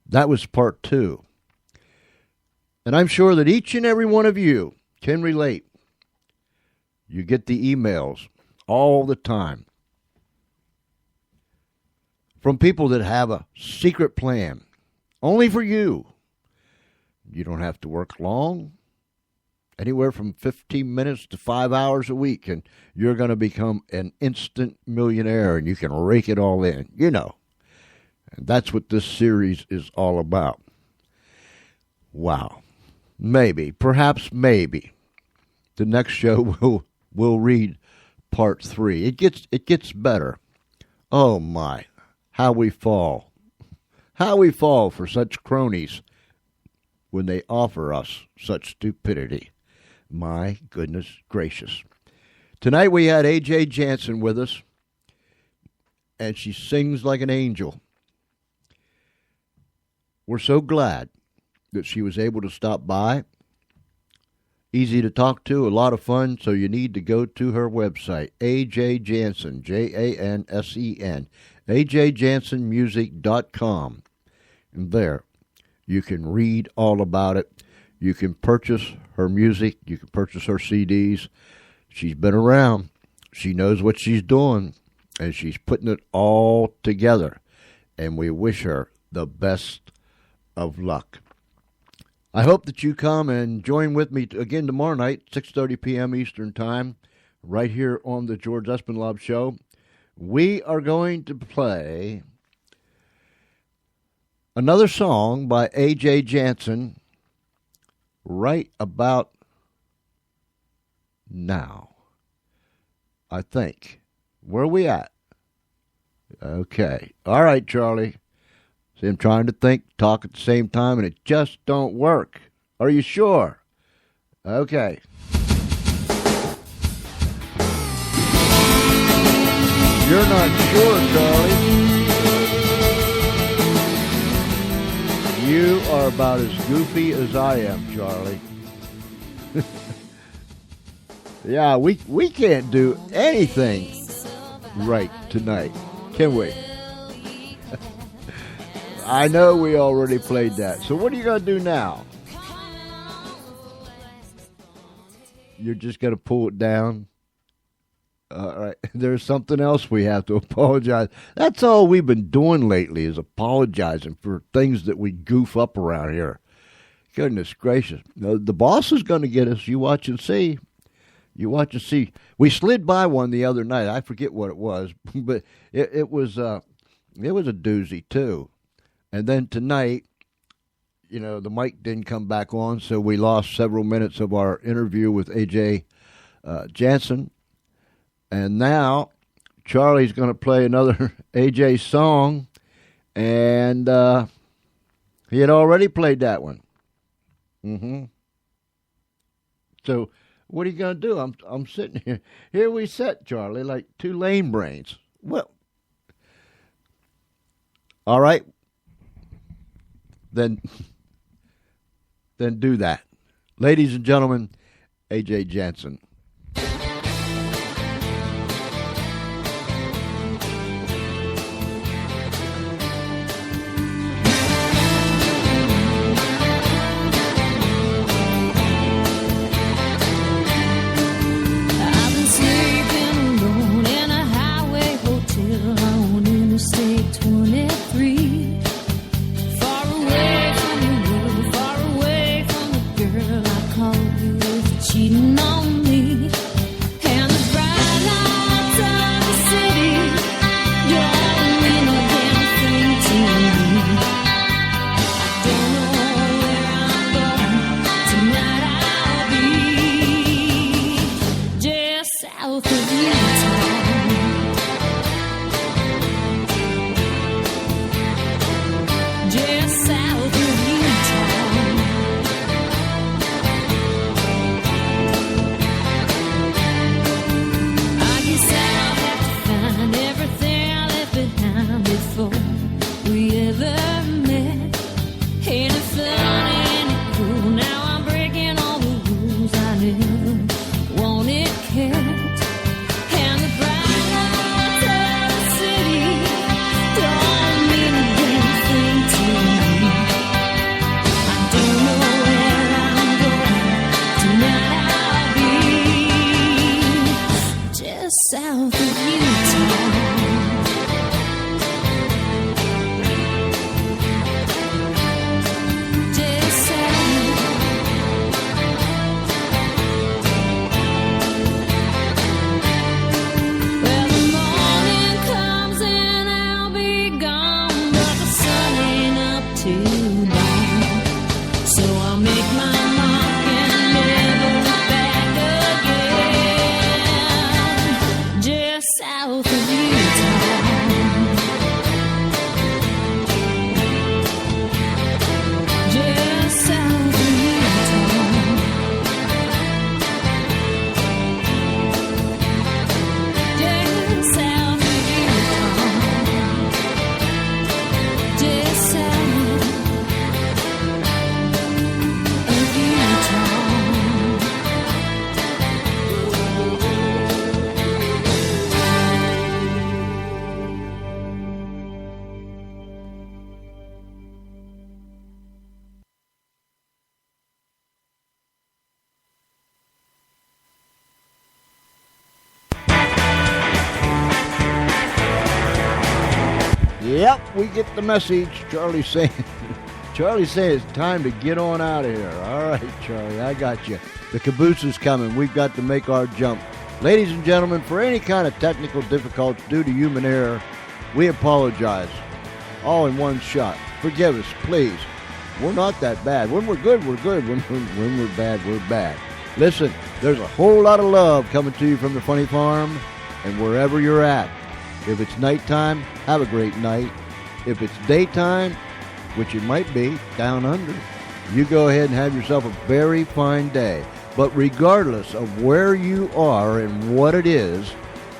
That was part 2. And I'm sure that each and every one of you can relate. You get the emails all the time from people that have a secret plan only for you. You don't have to work long, anywhere from 15 minutes to 5 hours a week, and you're going to become an instant millionaire, and you can rake it all in, you know. And that's what this series is all about. Wow. Maybe, perhaps maybe, the next show will read part 3. It gets better. Oh my, how we fall. How we fall for such cronies when they offer us such stupidity. My goodness gracious. Tonight we had AJ Jansen with us, and she sings like an angel. We're so glad that she was able to stop by. Easy to talk to, a lot of fun, so you need to go to her website, AJ Jansen, Jansen, ajjansenmusic.com. And there, you can read all about it. You can purchase her music. You can purchase her CDs. She's been around. She knows what she's doing, and she's putting it all together. And we wish her the best of luck. I hope that you come and join with me again tomorrow night, 6:30 p.m. Eastern Time, right here on the George Espenlaub Show. We are going to play another song by AJ Jansen right about now, I think. Where are we at? Okay. All right, Charlie. See, I'm trying to think, talk at the same time, and it just don't work. Are you sure? Okay. You're not sure, Charlie. You are about as goofy as I am, Charlie. Yeah, we can't do anything right tonight, can we? I know we already played that. So what are you going to do now? You're just going to pull it down? All right. There's something else we have to apologize. That's all we've been doing lately is apologizing for things that we goof up around here. Goodness gracious. The boss is going to get us. You watch and see. You watch and see. We slid by one the other night. I forget what it was, but it was a doozy too. And then tonight, you know, the mic didn't come back on, so we lost several minutes of our interview with AJ Jansen. And now Charlie's going to play another AJ song, and he had already played that one. So what are you going to do? I'm sitting here. Here we sit, Charlie, like two lame brains. Well, all right. Then do that. Ladies and gentlemen, AJ Jansen. Yep, we get the message. Charlie's saying it's time to get on out of here. All right, Charlie, I got you. The caboose is coming. We've got to make our jump. Ladies and gentlemen, for any kind of technical difficulties due to human error, we apologize. All in one shot. Forgive us, please. We're not that bad. When we're good, we're good. When we're bad, we're bad. Listen, there's a whole lot of love coming to you from the Funny Farm and wherever you're at. If it's nighttime, have a great night. If it's daytime, which it might be, down under, you go ahead and have yourself a very fine day. But regardless of where you are and what it is,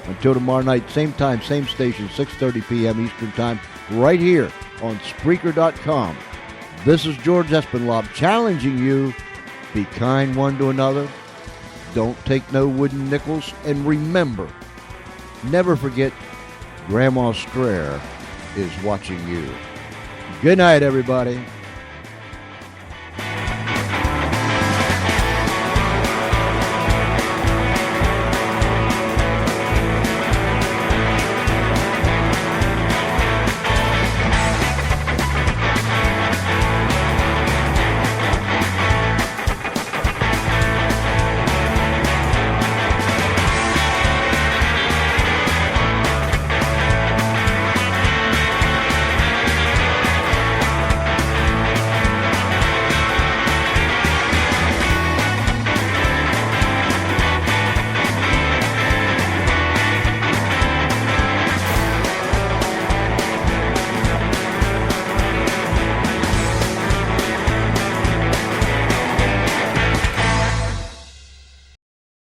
until tomorrow night, same time, same station, 6:30 p.m. Eastern Time, right here on Spreaker.com. This is George Espenlaub challenging you, be kind one to another, don't take no wooden nickels, and remember, never forget Grandma Strayer is watching you. Good night, everybody.